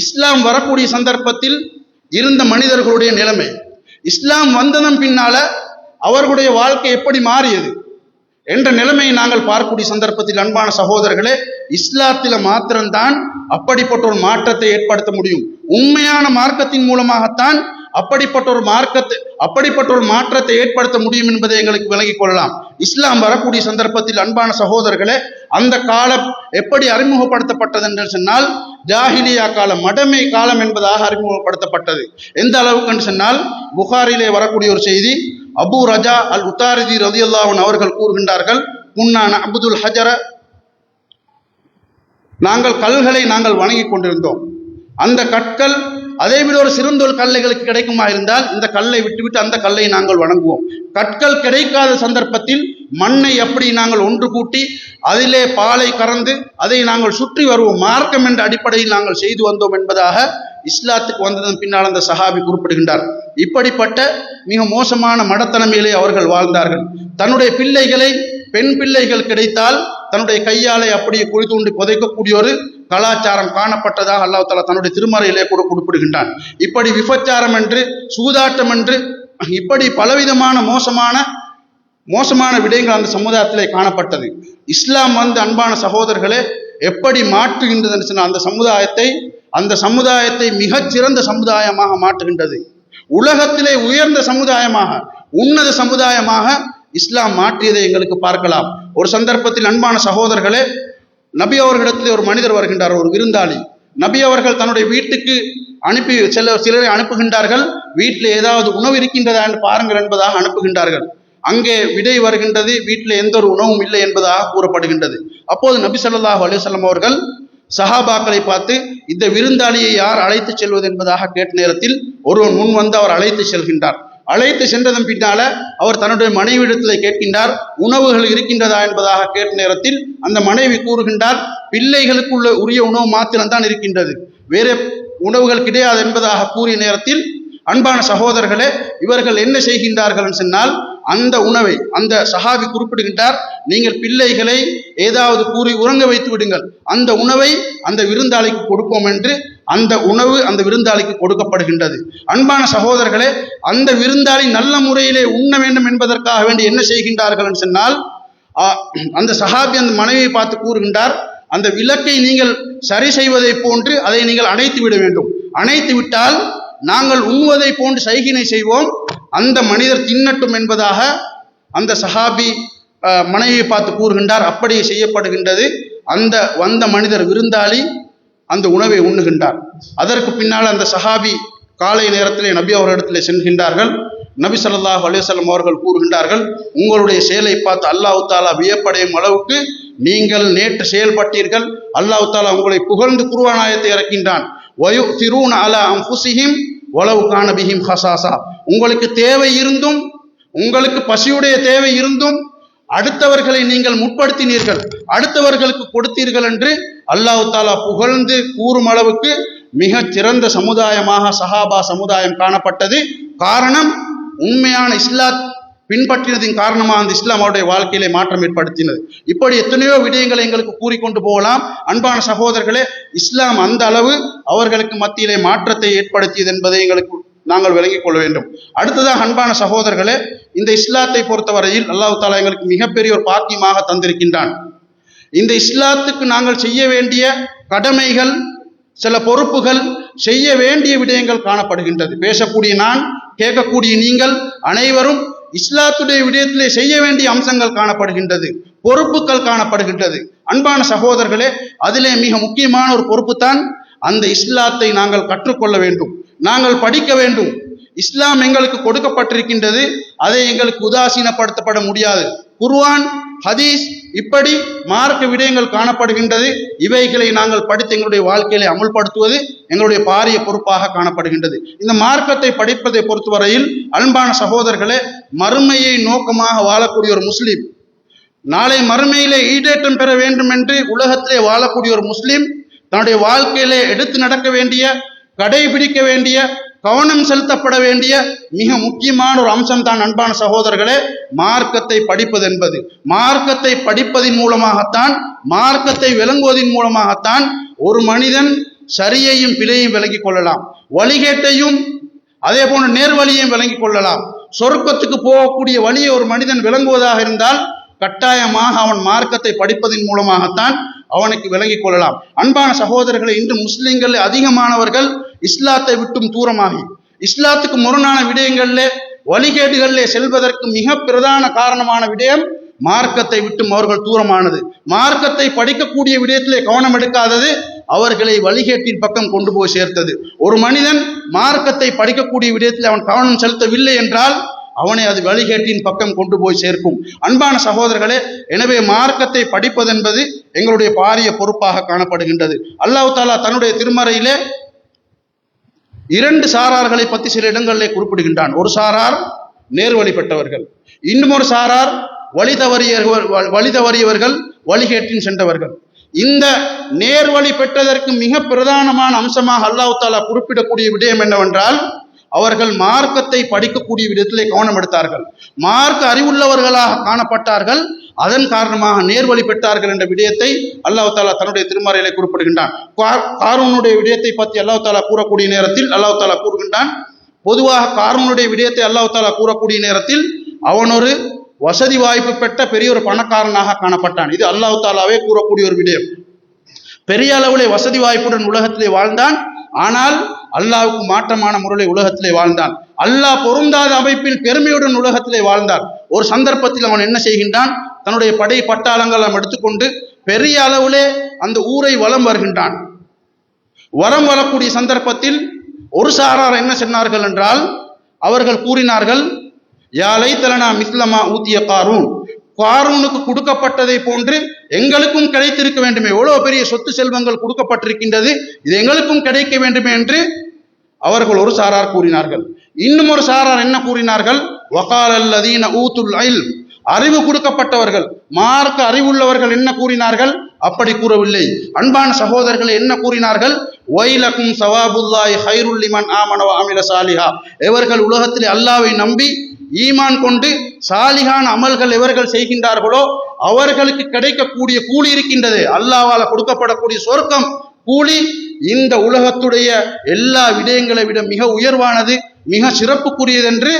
இஸ்லாம் வரக்கூடிய சந்தர்ப்பத்தில் இருந்த மனிதர்களுடைய நிலைமை. இஸ்லாம் வந்ததன் பின்னால அவர்களுடைய வாழ்க்கை எப்படி மாறியது என்ற நிலைமையை நாங்கள் பார்க்கக்கூடிய சந்தர்ப்பத்தில் அன்பான சகோதரர்களே, இஸ்லாத்தில மாத்திரம்தான் அப்படிப்பட்ட ஒரு மாற்றத்தை ஏற்படுத்த முடியும். உண்மையான மார்க்கத்தின் மூலமாகத்தான் அப்படிப்பட்ட ஒரு மாற்றத்தை ஏற்படுத்த முடியும் என்பதை எங்களுக்கு விளங்கிக் கொள்ளலாம். இஸ்லாம் வரக்கூடிய சந்தர்ப்பத்தில் அன்பான சகோதரர்களே, அந்த காலம் எப்படி அறிமுகப்படுத்தப்பட்டது என்று சொன்னால் ஜாஹிலியா காலம், மடமை காலம் என்பதாக அறிமுகப்படுத்தப்பட்டது. எந்த அளவுக்கு என்று சொன்னால், புகாரிலே வரக்கூடிய ஒரு செய்தி, அபு ரஜா அல் உத்தாரிதி ரலியல்லாஹு அன்ஹு அவர்கள் கூறுகின்றார்கள், குன்னா நஅபுதுல் ஹஜர, நாங்கள் கல்களை நாங்கள் வணங்கி கொண்டிருந்தோம். அந்த கற்கள் அதைவிட ஒரு சிறந்த ஒரு கல்லைகளுக்கு கிடைக்குமா இருந்தால் இந்த கல்லை விட்டுவிட்டு அந்த கல்லை நாங்கள் வணங்குவோம். கற்கள் கிடைக்காத சந்தர்ப்பத்தில் மண்ணை எப்படி நாங்கள் ஒன்று கூட்டி அதிலே பாலை கறந்து அதை நாங்கள் சுற்றி வருவோம். மார்க்கம் என்ற அடிப்படையில் நாங்கள் செய்து வந்தோம் என்பதாக இஸ்லாத்துக்கு வந்ததன் பின்னால் அந்த சஹாபி குறிப்பிடுகின்றார். இப்படிப்பட்ட மிக மோசமான மடத்தனமையிலே அவர்கள் வாழ்ந்தார்கள். தன்னுடைய பிள்ளைகளை, பெண் பிள்ளைகள் கிடைத்தால் தன்னுடைய கையாலை அப்படியே குழி தூண்டி புதைக்கக்கூடிய ஒரு கலாச்சாரம் காணப்பட்டதாக அல்லாஹ் தஆலா தன்னுடைய திருமறையிலே கூட குறிப்பிடுகின்றான். இப்படி விபச்சாரம் என்று, சூதாட்டம் என்று, இப்படி பலவிதமான மோசமான விடயங்கள் அந்த சமுதாயத்திலே காணப்பட்டது. இஸ்லாம் வந்து அன்பான சகோதரர்களே எப்படி மாற்றுகின்றது என்று சொன்னால் அந்த சமுதாயத்தை மிகச்சிறந்த சமுதாயமாக மாற்றுகின்றது. உலகத்திலே உயர்ந்த சமுதாயமாக, உன்னத சமுதாயமாக இஸ்லாம் மாற்றியதை எங்களுக்கு பார்க்கலாம். ஒரு சந்தர்ப்பத்தில் அன்பான சகோதரர்களே, நபி அவர்களிடத்தில் ஒரு மனிதர் வருகின்றார், ஒரு விருந்தாளி. நபி அவர்கள் தன்னுடைய வீட்டுக்கு சிலரை அனுப்புகின்றார்கள். வீட்டில் ஏதாவது உணவு இருக்கின்றதா என்று பாருங்கள் என்பதாக அனுப்புகின்றார்கள். அங்கே விடை வருகின்றது, வீட்டில் எந்த ஒரு உணவும் இல்லை என்பதாக கூறப்படுகின்றது. அப்போது நபி ஸல்லல்லாஹு அலைஹி வஸல்லம் அவர்கள் சஹாபாக்களை பார்த்து, இந்த விருந்தாளியை யார் அழைத்து செல்வது என்பதாக கேட்ட நேரத்தில் ஒருவன் முன் வந்து அவர் அழைத்து செல்கின்றார். அழைத்து சென்றதன் பின்னால அவர் தன்னுடைய மனைவியிடத்தில் கேட்கின்றார், உணவுகள் இருக்கின்றதா என்பதாக கேட்ட நேரத்தில் அந்த மனைவி கூறுகின்றார், பிள்ளைகளுக்குள்ள உரிய உணவு மாத்திரம்தான் இருக்கின்றது, வேறு உணவுகள் கிடையாது என்பதாக கூறிய நேரத்தில் அன்பான சகோதரர்களே, இவர்கள் என்ன செய்கின்றார்கள் சொன்னால், அந்த உணவை அந்த சஹாபி குறிப்பிடுகின்றார், நீங்கள் பிள்ளைகளை ஏதாவது கூறி உறங்க வைத்து விடுங்கள், அந்த உணவை அந்த விருந்தாளிக்கு கொடுப்போம் என்று அந்த உணவு அந்த விருந்தாளிக்கு கொடுக்கப்படுகின்றது. அன்பான சகோதரர்களே, அந்த விருந்தாளி நல்ல முறையிலே உண்ண வேண்டும் என்பதற்காக வேண்டி என்ன செய்கின்றார்கள் சொன்னால், அந்த சஹாபி அந்த மனைவியை பார்த்து கூறுகின்றார், அந்த விளக்கை நீங்கள் சரி செய்வதை போன்று அதை நீங்கள் அணைத்து விட வேண்டும், அணைத்து விட்டால் நாங்கள் உண்ணுவதை போன்று சைகினை செய்வோம், அந்த மனிதர் தின்னட்டும் என்பதாக அந்த சஹாபி மனைவியை பார்த்து கூறுகின்றார், அப்படியே செய்யப்படுகின்றது. அந்த வந்த மனிதர் விருந்தாளி அந்த உணவை உண்ணுகின்றார். அதற்கு பின்னால் அந்த சஹாபி காலை நேரத்திலே நபி அவர்களிடத்திலே செல்கின்றார்கள். நபி ஸல்லல்லாஹு அலைஹி வஸல்லம் அவர்கள் கூறுகின்றார்கள், உங்களுடைய செயலை பார்த்து அல்லாஹ் தஆலா வியப்படையும் அளவுக்கு நீங்கள் நேற்று செயல்பட்டீர்கள். அல்லாஹ் தஆலா உங்களை புகழ்ந்து குர்ஆன் ஆயத்தை இறக்கின்றான். வயுத்திரூன அலா அன்ஃபுஸிஹிம் வலவ் கான பிஹிம் ஹஸாஸா. உங்களுக்கு தேவை இருந்தும், உங்களுக்கு பசியுடைய தேவை இருந்தும் அடுத்தவர்களை நீங்கள் முற்படுத்தினீர்கள், அடுத்தவர்களுக்கு கொடுத்தீர்கள் என்று அல்லாஹ் தஆலா புகழ்ந்து கூறும் அளவுக்கு மிகச் சிறந்த சமுதாயமாக சஹாபா சமுதாயம் காணப்பட்டது. காரணம், உண்மையான இஸ்லாம் பின்பற்றினதின் காரணமாக அந்த இஸ்லாம் அவருடைய வாழ்க்கையிலே மாற்றம் ஏற்படுத்தினது. இப்படி எத்தனையோ விடயங்களை எங்களுக்கு கூறிக்கொண்டு போகலாம். அன்பான சகோதரர்களே, இஸ்லாம் அந்த அளவு அவர்களுக்கு மத்தியிலே மாற்றத்தை ஏற்படுத்தியது என்பதை எங்களுக்கு நாங்கள் விளங்கிக் கொள்ள வேண்டும். அடுத்ததாக அன்பான சகோதரர்களே, இந்த இஸ்லாத்தை பொறுத்தவரையில் அல்லாஹ் தஆலா எங்களுக்கு மிகப்பெரிய ஒரு பாக்கியமாக தந்திருக்கின்றான். இந்த இஸ்லாத்துக்கு நாங்கள் செய்ய வேண்டிய கடமைகள், சில பொறுப்புகள், செய்ய வேண்டிய விடயங்கள் காணப்படுகின்றது. பேசக்கூடிய நான், கேட்கக்கூடிய நீங்கள் அனைவரும் இஸ்லாத்துடைய விடயத்திலே செய்ய வேண்டிய அம்சங்கள் காணப்படுகின்றது, பொறுப்புகள் காணப்படுகின்றது. அன்பான சகோதரர்களே, அதிலே மிக முக்கியமான ஒரு பொறுப்பு தான் அந்த இஸ்லாத்தை நாங்கள் கற்றுக்கொள்ள வேண்டும், நாங்கள் படிக்க வேண்டும். இஸ்லாம் எங்களுக்கு கொடுக்கப்பட்டிருக்கின்றது, அதை எங்களுக்கு உதாசீனப்படுத்தப்பட முடியாது. குர்ஆன், ஹதீஸ், இப்படி மார்க்க விடயங்கள் காணப்படுகின்றது. இவைகளை நாங்கள் படித்து எங்களுடைய வாழ்க்கையிலே அமுல்படுத்துவது எங்களுடைய பாரிய பொறுப்பாக காணப்படுகின்றது. இந்த மார்க்கத்தை படிப்பதை பொறுத்தவரையில் அன்பான சகோதரர்களே, மறுமையை நோக்கமாக வாழக்கூடிய ஒரு முஸ்லிம், நாளை மறுமையிலே ஈடேற்றம் பெற வேண்டும் என்று உலகத்திலே வாழக்கூடிய ஒரு முஸ்லிம் தன்னுடைய வாழ்க்கையிலே எடுத்து நடக்க வேண்டிய, கடைபிடிக்க வேண்டிய, கவனம் செலுத்தப்பட வேண்டிய மிக முக்கியமான ஒரு அம்சம் தான் அன்பான சகோதரர்களே மார்க்கத்தை படிப்பது என்பது. மார்க்கத்தை படிப்பதின் மூலமாகத்தான், மார்க்கத்தை விளங்குவதன் மூலமாகத்தான் ஒரு மனிதன் சரியையும் பிழையும் விளங்கிக் கொள்ளலாம், வழிகேட்டையும் அதே போன்ற நேர்வழியையும் விளங்கிக் கொள்ளலாம். சொர்க்கத்துக்கு போகக்கூடிய வழியை ஒரு மனிதன் விளங்குவதாக இருந்தால் கட்டாயமாக அவன் மார்க்கத்தை படிப்பதன் மூலமாகத்தான் அவனுக்கு விளங்கிக் கொள்ளலாம். அன்பான சகோதரர்களை, இன்று முஸ்லிம்கள் அதிகமானவர்கள் இஸ்லாத்தை விட்டும் தூரமாகி இஸ்லாத்துக்கு முரணான விடயங்களிலே, வழிகேடுகளிலே செல்வதற்கு மிக பிரதான காரணமான விடயம் மார்க்கத்தை விட்டும் அவர்கள் தூரமானது. மார்க்கத்தை படிக்கக்கூடிய விடயத்திலே கவனம் எடுக்காதது அவர்களை வழிகேட்டின் பக்கம் கொண்டு போய் சேர்த்தது. ஒரு மனிதன் மார்க்கத்தை படிக்கக்கூடிய விடயத்தில் அவன் கவனம் செலுத்தவில்லை என்றால் அவனை அது வழிகேட்டின் பக்கம் கொண்டு போய் சேர்க்கும். அன்பான சகோதரர்களே, எனவே மார்க்கத்தை படிப்பதென்பது எங்களுடைய பாரிய பொறுப்பாக காணப்படுகின்றது. அல்லாஹ் தஆலா தன்னுடைய திருமறையிலே இரண்டு சாரார்களை பற்றி சில இடங்களிலே குறிப்பிடுகின்றான். ஒரு சாரார் நேர்வழி பெற்றவர்கள், இன்னும் ஒரு சாரார் வழி தவறியவர்கள், வழிகேட்டின் சென்றவர்கள். இந்த நேர்வழி பெற்றதற்கு மிக பிரதானமான அம்சமாக அல்லாஹ் தஆலா குறிப்பிடக்கூடிய விடயம் என்னவென்றால், அவர்கள் மார்க்கத்தை படிக்கக்கூடிய விதத்திலே கவனம் எடுத்தார்கள், மார்க்க அறிவுள்ளவர்களாக காணப்பட்டார்கள், அதன் காரணமாக நேர்வழி பெற்றார்கள் என்ற விடயத்தை அல்லாஹ் தஆலா தன்னுடைய திருமறையிலே குறிப்பிடுகின்றான். காரூனுடைய விடயத்தை பற்றி அல்லாஹ் தஆலா கூறக்கூடிய நேரத்தில் அல்லாஹ் தஆலா கூறுகின்றான், பொதுவாக காரூனுடைய விடயத்தை அல்லாஹ் தஆலா கூறக்கூடிய நேரத்தில் அவன் ஒரு வசதி வாய்ப்பு பெற்ற பெரிய ஒரு பணக்காரனாக காணப்பட்டான். இது அல்லாஹ் தஆலாவே கூறக்கூடிய ஒரு விடயம். பெரிய அளவிலே வசதி வாய்ப்புடன் உலகத்திலே வாழ்ந்தான், ஆனால் அல்லாஹ்வுக்கு மாற்றமான முறையில் உலகத்திலே வாழ்ந்தான். அல்லாஹ் பொருந்தாத அமைப்பில் பெருமையுடன் உலகத்திலே வாழ்ந்தான். ஒரு சந்தர்ப்பத்தில் அவன் என்ன செய்கின்றான், தன்னுடைய படை பட்டாளங்கள் அவன் எடுத்துக்கொண்டு பெரிய அளவிலே அந்த ஊரை வலம் வருகின்றான். வலம் வரக்கூடிய சந்தர்ப்பத்தில் ஒரு சாரார் என்ன சொன்னார்கள் என்றால், அவர்கள் கூறினார்கள், யா லைத்தலனா மிஸ்லமா ஊத்திய காரூன், காரூனுக்கு கொடுக்கப்பட்டதை போன்று எங்களுக்கும் கிடைத்திருக்க வேண்டுமே, எவ்வளவு பெரிய சொத்து செல்வங்கள் கொடுக்கப்பட்டிருக்கின்றது, இது எங்களுக்கும் கிடைக்க வேண்டுமே என்று அவர்கள் ஒரு சாரார் கூறினார்கள். இன்னும் ஒரு சாரார் என்ன கூறினார்கள், வகாலல்லதீன ஊத்துல் இல்ம், அறிவு கொடுக்கப்பட்டவர்கள், மார்க்க அறிவுள்ளவர்கள் என்ன கூறினார்கள், அப்படி கூறவில்லை. அன்பான சகோதரர்கள் என்ன கூறினார்கள், வைலக்கும் சவாபுல்லாஹி ஹைருல் லிமன் ஆமன வ அமில சாலிஹா, எவர்கள் உலகத்தில் அல்லாஹ்வை நம்பி ஈமான் கொண்டு சாலிகான அமல்கள் எவர்கள் செய்கின்றார்களோ அவர்களுக்கு கிடைக்கக்கூடிய கூலி இருக்கின்றது, அல்லாஹ்வால் கொடுக்கப்படக்கூடிய சொர்க்கம் கூலி இந்த உலகத்துடைய எல்லா விடயங்களை விட மிக உயர்வானது, மிக சிறப்புக்குரியது என்று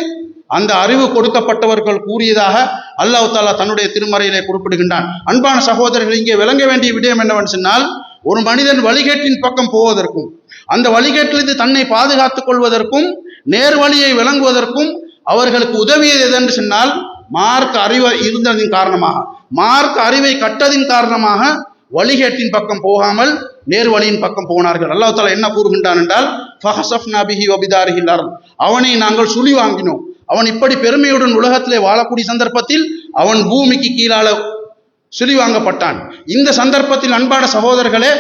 அந்த அறிவு கொடுக்கப்பட்டவர்கள் கூறியதாக அல்லாஹ் தஆலா தன்னுடைய திருமறையிலே குறிப்பிடுகின்றான். அன்பான சகோதரர்கள், இங்கே விளங்க வேண்டிய விடயம் என்னவென்று சொன்னால், ஒரு மனிதன் வழிகேட்டின் பக்கம் போவதற்கும், அந்த வழிகேட்டிலிருந்து தன்னை பாதுகாத்துக் கொள்வதற்கும், நேர்வழியை விளங்குவதற்கும் அவர்களுக்கு உதவியது எதென்று சொன்னால் மார்க்க அறிவு இருந்ததின் காரணமாக, மார்க்க அறிவை கட்டதின் காரணமாக வழிகேட்டின் பக்கம் போகாமல் நேர் வழியின் பக்கம் போனார்கள். அல்லாஹ் தஆலா என்ன கூறுகின்றான் என்றால், ஃபஹஸஃப்னா பிஹி வபிதாரிஹில் அர்த், அவனை நாங்கள் சுழி வாங்கினோம். அவன் இப்படி பெருமையுடன் உலகத்திலே வாழக்கூடிய சந்தர்ப்பத்தில் அவன் பூமிக்கு கீழால சுழி வாங்கப்பட்டான். இந்த சந்தர்ப்பத்தில் அன்பான சகோதரர்களே,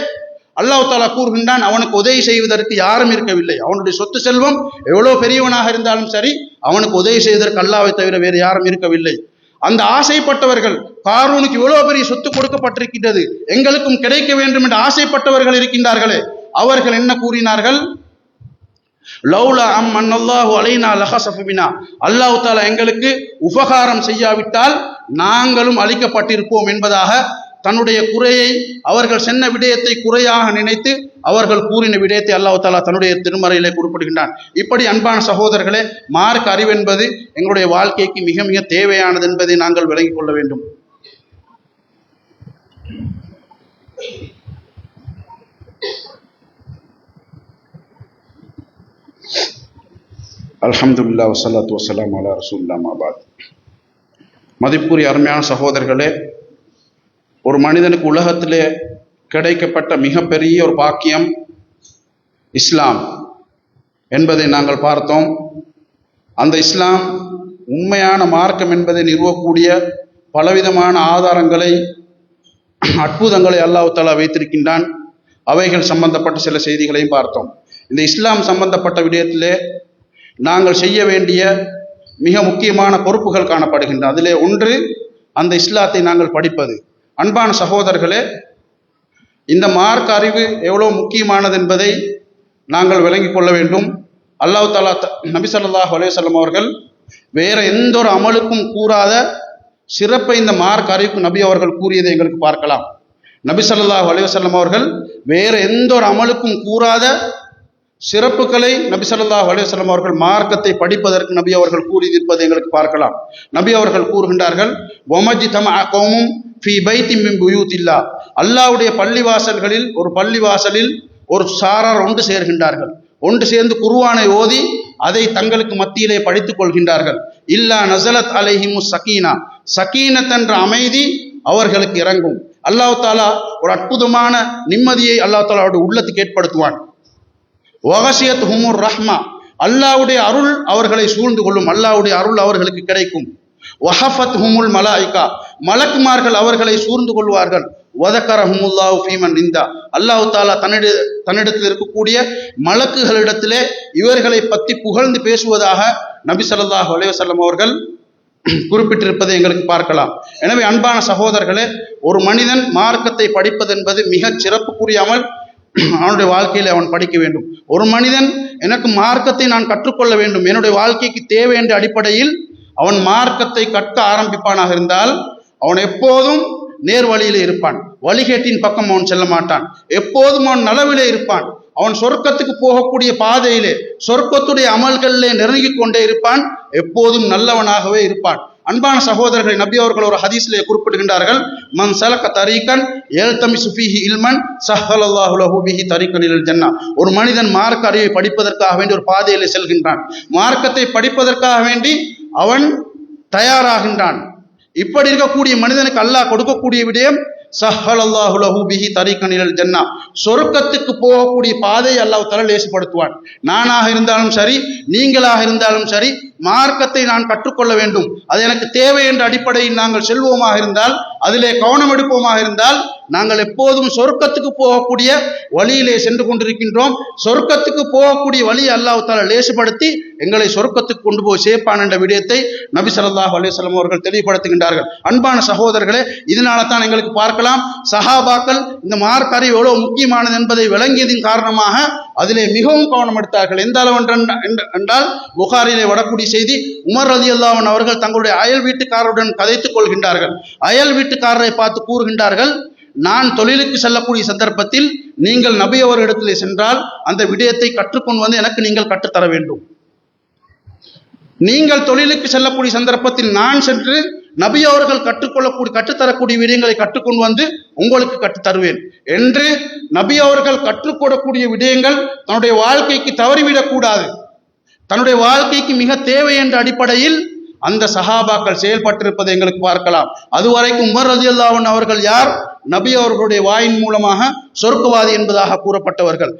அல்லாஹ் தஆலா கூறுகின்றான், அவனுக்கு உதவி செய்வதற்கு யாரும் இருக்கவில்லை. அவனுடைய சொத்து செல்வம் எவ்வளவு பெரியவனாக இருந்தாலும் சரி, அவனுக்கு உதவி செய்வதற்கு அல்லாஹ்வை தவிர வேறு யாரும் இருக்கவில்லை. அந்த ஆசைப்பட்டவர்கள், காரூனுக்கு இவ்வளவு பெரிய சொத்து கொடுக்கப்பட்டிருக்கின்றது, எங்களுக்கும் கிடைக்க வேண்டும் என்று ஆசைப்பட்டவர்கள் இருக்கின்றார்களே, அவர்கள் என்ன கூறினார்கள்? லௌலா அம்மன்னல்லாஹு அலைனா லஹஸஃப பினா, அல்லாஹ் தஆலா எங்களுக்கு உபகாரம் செய்யாவிட்டால் நாங்களும் அழிக்கப்பட்டிருப்போம் என்பதாக தன்னுடைய குறையை, அவர்கள் சென்ன விடயத்தை குறையாக நினைத்து அவர்கள் கூறின விடயத்தை அல்லாஹ் தஆலா தன்னுடைய திருமறையிலே குறிப்பிடுகின்றான். இப்படி அன்பான சகோதரர்களே, மார்க்க அறிவு என்பது எங்களுடைய வாழ்க்கைக்கு மிக மிக தேவையானது என்பதை நாங்கள் விளங்கிக் கொள்ள வேண்டும். அல்ஹம்துலில்லாஹ் வஸ்ஸலாத்து வஸ்ஸலாமு அலா ரசூலில்லாஹ் அம்மா பாத். மதிப்புரிய அருமையான சகோதரர்களே, ஒரு மனிதனுக்கு உலகத்திலே கிடைக்கப்பட்ட மிகப்பெரிய ஒரு பாக்கியம் இஸ்லாம் என்பதை நாங்கள் பார்த்தோம். அந்த இஸ்லாம் உண்மையான மார்க்கம் என்பதை நிறுவக்கூடிய பலவிதமான ஆதாரங்களை, அற்புதங்களை அல்லாஹ் தஆலா வைத்திருக்கின்றான். அவைகள் சம்பந்தப்பட்ட சில செய்திகளையும் பார்த்தோம். இந்த இஸ்லாம் சம்பந்தப்பட்ட விடயத்திலே நாங்கள் செய்ய வேண்டிய மிக முக்கியமான பொறுப்புகள் காணப்படுகின்றன. அதிலே ஒன்று, அந்த இஸ்லாத்தை நாங்கள் படிப்பது. அன்பான சகோதரர்களே, இந்த மார்க்க அறிவு எவ்வளவு முக்கியமானது என்பதை நாங்கள் விளங்கிக் கொள்ள வேண்டும். அல்லாஹ் தஆலா நபி ஸல்லல்லாஹு அலைஹி வஸல்லம் அவர்கள் வேற எந்த ஒரு அமலுக்கும் கூறாத சிறப்பை இந்த மார்க்க அறிவுக்கு நபி அவர்கள் கூறியதை எங்களுக்கு பார்க்கலாம். நபி ஸல்லல்லாஹு அலைஹி வஸல்லம் அவர்கள் வேற எந்த ஒரு அமலுக்கும் கூறாத சிறப்புகளை நபி ஸல்லல்லாஹு அலைஹி வஸல்லம் அவர்கள் மார்க்கத்தை படிப்பதற்கு நபி அவர்கள் கூறியிருப்பதை எங்களுக்கு பார்க்கலாம். நபி அவர்கள் கூறுகின்றார்கள், வமஜ்தமஅ கௌமும் ஃபீ பைத்தின் மின் புயூத்தில்லாஹ், அல்லாஹ்வுடைய பள்ளிவாசல்களில் ஒரு பள்ளிவாசலில் ஒரு சாரார் ஒன்று சேர்கின்றார்கள். ஒன்று சேர்ந்து குர்ஆனை ஓதி அதை தங்களுக்கு மத்தியிலே படித்துக் கொள்கின்றார்கள். இல்லா நஸலத் அலைஹிமுஸ் சகீனா, சகீனத் என்ற அமைதி அவர்களுக்கு இறங்கும். அல்லாஹ் தஆலா ஒரு அற்புதமான நிம்மதியை அல்லாஹ் தஆலாவுடைய உள்ளத்துக்கு ஏற்படுத்துவான். வகசியத் ஹுமுர் ரஹ்மா, அல்லாஹ்வுடைய அருள் அவர்களை சூழ்ந்து கொள்ளும், அல்லாஹ்வுடைய அருள் அவர்களுக்கு கிடைக்கும். வஹஃபத் ஹுமுல் மலாயிகா, மலக்குமார்கள் அவர்களை சூழ்ந்து கொள்வார்கள். வதக்கரஹுமுல்லாஹு ஃபீமன் இந்தா, அல்லாஹ் தஆலா தன்னிடத்தில் இருக்கக்கூடிய மலக்குகளிடத்திலே இவர்களை பற்றி புகழ்ந்து பேசுவதாக நபி ஸல்லல்லாஹு அலைஹி வஸல்லம் அவர்கள் குறிப்பிட்டிருப்பதை எங்களுக்கு பார்க்கலாம். எனவே அன்பான சகோதரர்களே, ஒரு மனிதன் மார்க்கத்தை படிப்பது என்பது மிக சிறப்புக்குரிய அமல். அவனுடைய வாழ்க்கையில் அவன் படிக்க வேண்டும். ஒரு மனிதன் எனக்கு மார்க்கத்தை நான் கற்றுக்கொள்ள வேண்டும், என்னுடைய வாழ்க்கைக்கு தேவை என்ற அடிப்படையில் அவன் மார்க்கத்தை கற்க ஆரம்பிப்பானாக இருந்தால் அவன் எப்போதும் நேர் வழியிலே இருப்பான். வழிகேட்டின் பக்கம் அவன் செல்ல மாட்டான். எப்போதும் அவன் நலவிலே இருப்பான். அவன் சொர்க்கத்துக்கு போகக்கூடிய பாதையிலே, சொர்க்கத்துடைய அமல்களிலே நெருங்கிக் கொண்டே இருப்பான். எப்போதும் நல்லவனாகவே இருப்பான். அன்பான சகோதரர்களை, நபி அவர்கள் ஒரு ஹதீஸிலே குறிப்பிடுகின்றார்கள், மன் சலக தரீகன் யல்தமிசு ஃபீஹி இல்மன் ஸஹ்ஹலல்லாஹு லஹு பிஹி தரீகன் இலல் ஜன்னah, ஒரு மனிதன் மார்க்க அறிவை படிப்பதற்காக வேண்டி ஒரு பாதையிலே செல்கின்றான். மார்க்கத்தை படிப்பதற்காக வேண்டி அவன் தயாராகின்றான். இப்படி இருக்கக்கூடிய மனிதனுக்கு அல்லாஹ் கொடுக்கக்கூடிய விடயம் ஸஹ்ஹலல்லாஹு லஹு பிஹி தரீகன் இலல் ஜன்னah, சொர்க்கத்துக்கு போகக்கூடிய பாதையை அல்லாஹ் தஆலா லேசுபடுத்துவான். நானாக இருந்தாலும் சரி, நீங்களாக இருந்தாலும் சரி, மார்க்கத்தை நான் கற்றுக்கொள்ள வேண்டும், அது எனக்கு தேவை என்ற அடிப்படையில் நாங்கள் செல்வோமாக இருந்தால், அதிலே கவனம் எடுப்போமாக இருந்தால், நாங்கள் எப்போதும் சொர்க்கத்துக்கு போகக்கூடிய வழியிலே சென்று கொண்டிருக்கின்றோம். சொர்க்கத்துக்கு போகக்கூடிய வழியை அல்லாஹ் தஆலா லேசுபடுத்தி எங்களை சொர்க்கத்துக்கு கொண்டு போய் சேர்ப்பான் என்ற விடயத்தை நபி ஸல்லல்லாஹு அலைஹி வஸல்லம் அவர்கள் தெளிவுபடுத்துகின்றார்கள். அன்பான சகோதரர்களே, இதனால தான் எங்களுக்கு பார்க்கலாம், சஹாபாக்கள் இந்த மார்க்க அறிவு எவ்வளவு முக்கியமானது என்பதை விளங்கியதின் காரணமாக அதிலே மிகவும் கவனம் எடுத்தார்கள். எந்த அளவு என்றால், புகாரிலே வரக்கூடிய செய்தி, உமர் ரலியல்லாஹு அன்ஹு அவர்கள் தங்களுடைய அயல் வீட்டுக்காரருடன் கதைத்துக் கொள்கின்றார்கள். அயல் வீட்டுக்காரரை பார்த்து கூறுகின்றார்கள், நான் தொழிலுக்கு செல்லக்கூடிய சந்தர்ப்பத்தில் நீங்கள் நபி அவர்களிடத்திலே சென்றால் அந்த விடயத்தை கற்றுக்கொண்டு வந்து எனக்கு நீங்கள் கற்றுத்தர வேண்டும். நீங்கள் தொழிலுக்கு செல்லக்கூடிய சந்தர்ப்பத்தில் நான் சென்று நபி அவர்கள் கற்றுத்தரக்கூடிய விடயங்களை கற்றுக்கொண்டு வந்து உங்களுக்கு கற்றுத்தருவேன் என்று நபி அவர்கள் கற்றுக்கொடக்கூடிய விடயங்கள் தன்னுடைய வாழ்க்கைக்கு தவறிவிடக்கூடாது, தன்னுடைய வாழ்க்கைக்கு மிக தேவை என்ற அடிப்படையில் அந்த சஹாபாக்கள் செயல்பட்டிருப்பதை எங்களுக்கு பார்க்கலாம். அதுவரைக்கும் உமர் ரலியல்லாஹு அன்ஹு அவர்கள் யார்? நபி அவர்களுடைய வாயின் மூலமாக சொர்க்கவாதி என்பதாக கூறப்பட்டவர்கள்,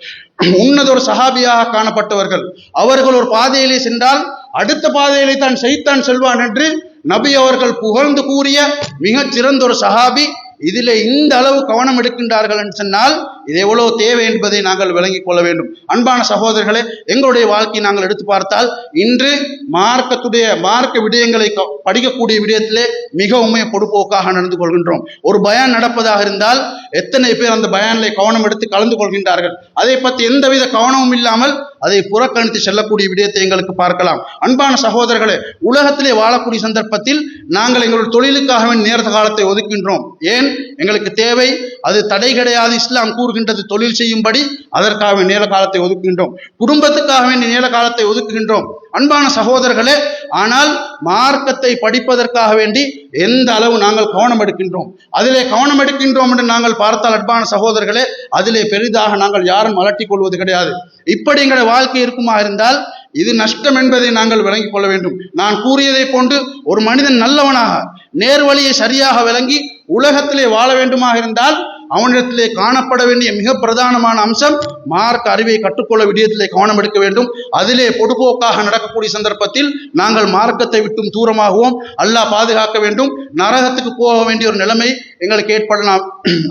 உன்னதொரு சஹாபியாக காணப்பட்டவர்கள். அவர்கள் ஒரு பாதையிலே சென்றால் அடுத்த பாதையிலே தான் ஷைத்தான் செல்வான் என்று நபி அவர்கள் புகழ்ந்து கூறிய மிகச் சிறந்த ஒரு சஹாபி. இதிலே இந்த அளவு கவனம் எடுக்கின்றார்கள் என்று சொன்னால் இது எவ்வளவு தேவை என்பதை நாங்கள் விளங்கிக் கொள்ள வேண்டும். அன்பான சகோதரர்களே, எங்களுடைய வாழ்க்கையை நாங்கள் எடுத்து பார்த்தால் இன்று மார்க்க விடயங்களை படிக்கக்கூடிய விடயத்திலே மிகவும் பொடுப்போக்காக நடந்து கொள்கின்றோம். ஒரு பயான் நடப்பதாக இருந்தால் எத்தனை பேர் அந்த பயானிலே கவனம் எடுத்து கலந்து கொள்கின்றார்கள்? அதை பற்றி எந்தவித கவனமும் இல்லாமல் அதை புறக்கணித்து செல்லக்கூடிய விடயத்தை எங்களுக்கு பார்க்கலாம். அன்பான சகோதரர்களே, உலகத்திலே வாழக்கூடிய சந்தர்ப்பத்தில் நாங்கள் எங்களுடைய தொழிலுக்காக நேர காலத்தை ஒதுக்கின்றோம். ஏன்? எங்களுக்கு தேவை, அது தடை கிடையாது. இஸ்லாம் கூறுகின்றது தொழில் செய்யும்படி, அதற்காக நேர காலத்தை ஒதுக்குகின்றோம். குடும்பத்துக்காக வேண்டிய நேர காலத்தை ஒதுக்குகின்றோம். அன்பான சகோதரர்களே, ஆனால் மார்க்கத்தை படிப்பதற்காக வேண்டி எந்த அளவு நாங்கள் கவனம் எடுக்கின்றோம், அதிலே கவனம் எடுக்கின்றோம் என்று நாங்கள் பார்த்தால் அன்பான சகோதரர்களே, அதிலே பெரிதாக நாங்கள் யாரும் அலட்டிக் கொள்வது கிடையாது. இப்படி எங்களுடைய வாழ்க்கை இருக்குமா இருந்தால் இது நஷ்டம் என்பதை நாங்கள் விளங்கிக் கொள்ள வேண்டும். நான் கூறியதை போன்று ஒரு மனிதன் நல்லவனாக நேர்வழியை சரியாக விளங்கி உலகத்திலே வாழ வேண்டுமாக இருந்தால் அவனிடத்திலே காணப்பட வேண்டிய மிக பிரதானமான அம்சம் மார்க்க அறிவை கற்றுக்கொள்ள விடயத்திலே கவனம் எடுக்க வேண்டும். அதிலே பொடுபோக்காக நடக்கக்கூடிய சந்தர்ப்பத்தில் நாங்கள் மார்க்கத்தை விட்டும் தூரமாகவும் அல்லாஹ் பாதுகாக்க வேண்டும், நரகத்துக்கு போக வேண்டிய ஒரு நிலைமை எங்களுக்கு ஏற்படலாம்.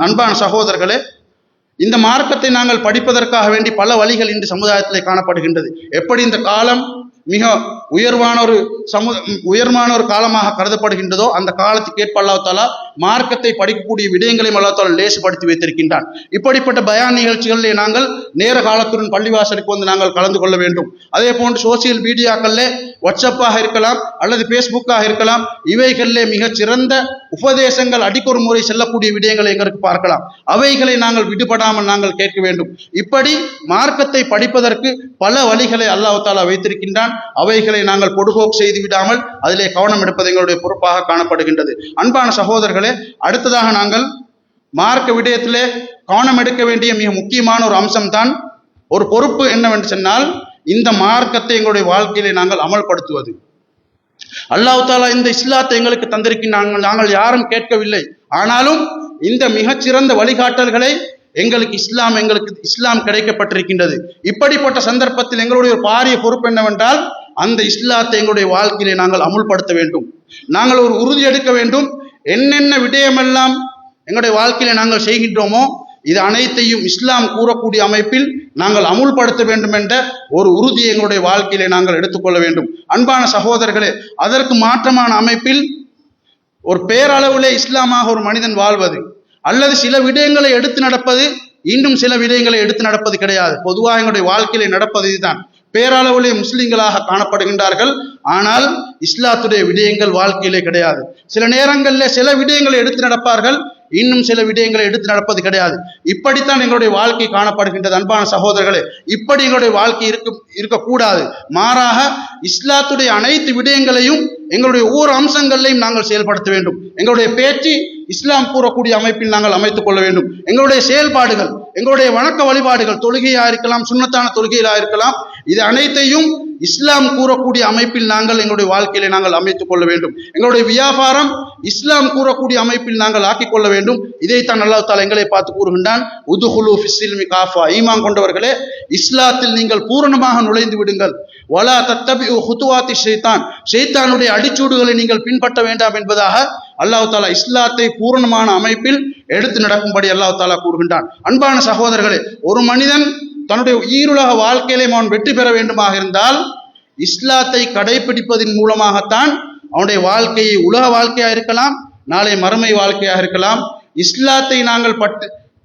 அன்பான சகோதரர்களே, இந்த மார்க்கத்தை நாங்கள் படிப்பதற்காக வேண்டி பல வழிகள் இன்று சமுதாயத்திலே காணப்படுகின்றது. எப்படி இந்த காலம் மிக உயர்வான ஒரு காலமாக கருதப்படுகின்றதோ அந்த காலத்துக்கு ஏற்ப அல்லாஹ் தஆலா மார்க்கத்தை படிக்கக்கூடிய விடயங்களையும் அல்லாஹ் தஆலா லேசுபடுத்தி வைத்திருக்கின்றான். இப்படிப்பட்ட பயான் நிகழ்ச்சிகளிலே நாங்கள் நேர காலத்துடன் பள்ளிவாசலுக்கு வந்து நாங்கள் கலந்து கொள்ள வேண்டும். அதே போன்று சோசியல் மீடியாக்களிலே வாட்ஸ்அப்பாக இருக்கலாம் அல்லது பேஸ்புக்காக இருக்கலாம், இவைகளிலே மிகச் சிறந்த உபதேசங்கள் அடிக்கொரு முறை செல்லக்கூடிய விடயங்களை எங்களுக்கு பார்க்கலாம். அவைகளை நாங்கள் விடுபடாமல் நாங்கள் கேட்க வேண்டும். இப்படி மார்க்கத்தை படிப்பதற்கு பல வழிகளை அல்லாஹ் தஆலா வைத்திருக்கின்றான். அவைகளை நாங்கள் பொடுபோக்கு செய்து விடாமல் அதிலே கவனம் எடுப்பது எங்களுடைய பொறுப்பாக காணப்படுகின்றது. அன்பான சகோதரர்களே, அடுத்ததாக நாங்கள் மார்க்க விடயத்திலே கவனம் எடுக்க வேண்டிய மிக முக்கியமான ஒரு அம்சம்தான், ஒரு பொறுப்பு என்னவென்று சொன்னால் இந்த மார்க்கத்தை எங்களுடைய வாழ்க்கையிலே நாங்கள் அமல்படுத்துவது. அல்லாஹ் தஆலா இந்த இஸ்லாத்தை எங்களுக்கு தந்திருக்கின்றாங்க, நாங்கள் யாரும் கேட்கவில்லை. ஆனாலும் இந்த மிகச்சிறந்த வழிகாட்டல்களை எங்களுக்கு இஸ்லாம் கிடைக்கப்பட்டிருக்கின்றது. இப்படிப்பட்ட சந்தர்ப்பத்தில் எங்களுடைய ஒரு பாரிய பொறுப்பு என்னவென்றால் அந்த இஸ்லாத்தை எங்களுடைய வாழ்க்கையிலே நாங்கள் அமுல்படுத்த வேண்டும். நாங்கள் ஒரு உறுதி எடுக்க வேண்டும். என்னென்ன விடயமெல்லாம் எங்களுடைய வாழ்க்கையிலே நாங்கள் செய்கின்றோமோ இது அனைத்தையும் இஸ்லாம் கூறக்கூடிய அமைப்பில் நாங்கள் அமுல்படுத்த வேண்டும் என்ற ஒரு உறுதியை எங்களுடைய வாழ்க்கையிலே நாங்கள் எடுத்துக்கொள்ள வேண்டும். அன்பான சகோதரர்களே, அதற்கு மாற்றமான அமைப்பில் ஒரு பேரளவிலே இஸ்லாமாக ஒரு மனிதன் வாழ்வது அல்லது சில விடயங்களை எடுத்து நடப்பது, இன்னும் சில விடயங்களை எடுத்து நடப்பது கிடையாது. பொதுவாக எங்களுடைய வாழ்க்கையிலே நடப்பது இதுதான். பேரளவிலே முஸ்லிம்களாக காணப்படுகின்றார்கள், ஆனால் இஸ்லாத்துடைய விடயங்கள் வாழ்க்கையிலே கிடையாது. சில நேரங்களில் சில விடயங்களை எடுத்து நடப்பார்கள், இன்னும் சில விடயங்களை எடுத்து நடப்பது கிடையாது. இப்படித்தான் எங்களுடைய வாழ்க்கை காணப்படுகின்றது. அன்பான சகோதரர்களே, இப்படி எங்களுடைய வாழ்க்கை இருக்கக்கூடாது. மாறாக இஸ்லாத்துடைய அனைத்து விடயங்களையும் எங்களுடைய ஒவ்வொரு அம்சங்களையும் நாங்கள் செயல்படுத்த வேண்டும். எங்களுடைய பேச்சு இஸ்லாம் கூறக்கூடிய அமைப்பில் நாங்கள் அமைத்துக் கொள்ள வேண்டும். எங்களுடைய செயல்பாடுகள், எங்களுடைய வணக்க வழிபாடுகள், தொழுகையா இருக்கலாம், சுன்னத்தான தொழுகையா இருக்கலாம், இது அனைத்தையும் இஸ்லாம் கூறக்கூடிய அமைப்பில் நாங்கள் எங்களுடைய வாழ்க்கையிலே நாங்கள் அமைத்துக் கொள்ள வேண்டும். எங்களுடைய வியாபாரம் இஸ்லாம் கூறக்கூடிய அமைப்பில் நாங்கள் ஆக்கிக் கொள்ள வேண்டும். இதைத்தான் அல்லாஹ் தஆலா எங்களை பார்த்து கூறுகின்றான், உதுகுலு ஃபிஸ்ஸில்மி காஃபா, ஈமான் கொண்டவர்களே இஸ்லாத்தில் நீங்கள் பூரணமாக நுழைந்து விடுங்கள். வலா தத்தபிஉ குதுவாத்தி ஷைத்தான், ஷைத்தானுடைய அடிச்சூடுகளை நீங்கள் பின்பற்ற வேண்டாம் என்பதாக அல்லாஹ் தஆலா இஸ்லாத்தை பூரணமான அமைப்பில் எடுத்து நடக்கும்படி அல்லாஹ் தஆலா கூறுகின்றான். அன்பான சகோதரர்களே, ஒரு மனிதன் தன்னுடைய ஈருலக வாழ்க்கையிலே அவன் வெற்றி பெற வேண்டுமாக இருந்தால் இஸ்லாத்தை கடைபிடிப்பதன் மூலமாகத்தான் அவனுடைய வாழ்க்கையை, உலக வாழ்க்கையாக இருக்கலாம், நாளை மறுமை வாழ்க்கையாக இருக்கலாம், இஸ்லாத்தை நாங்கள்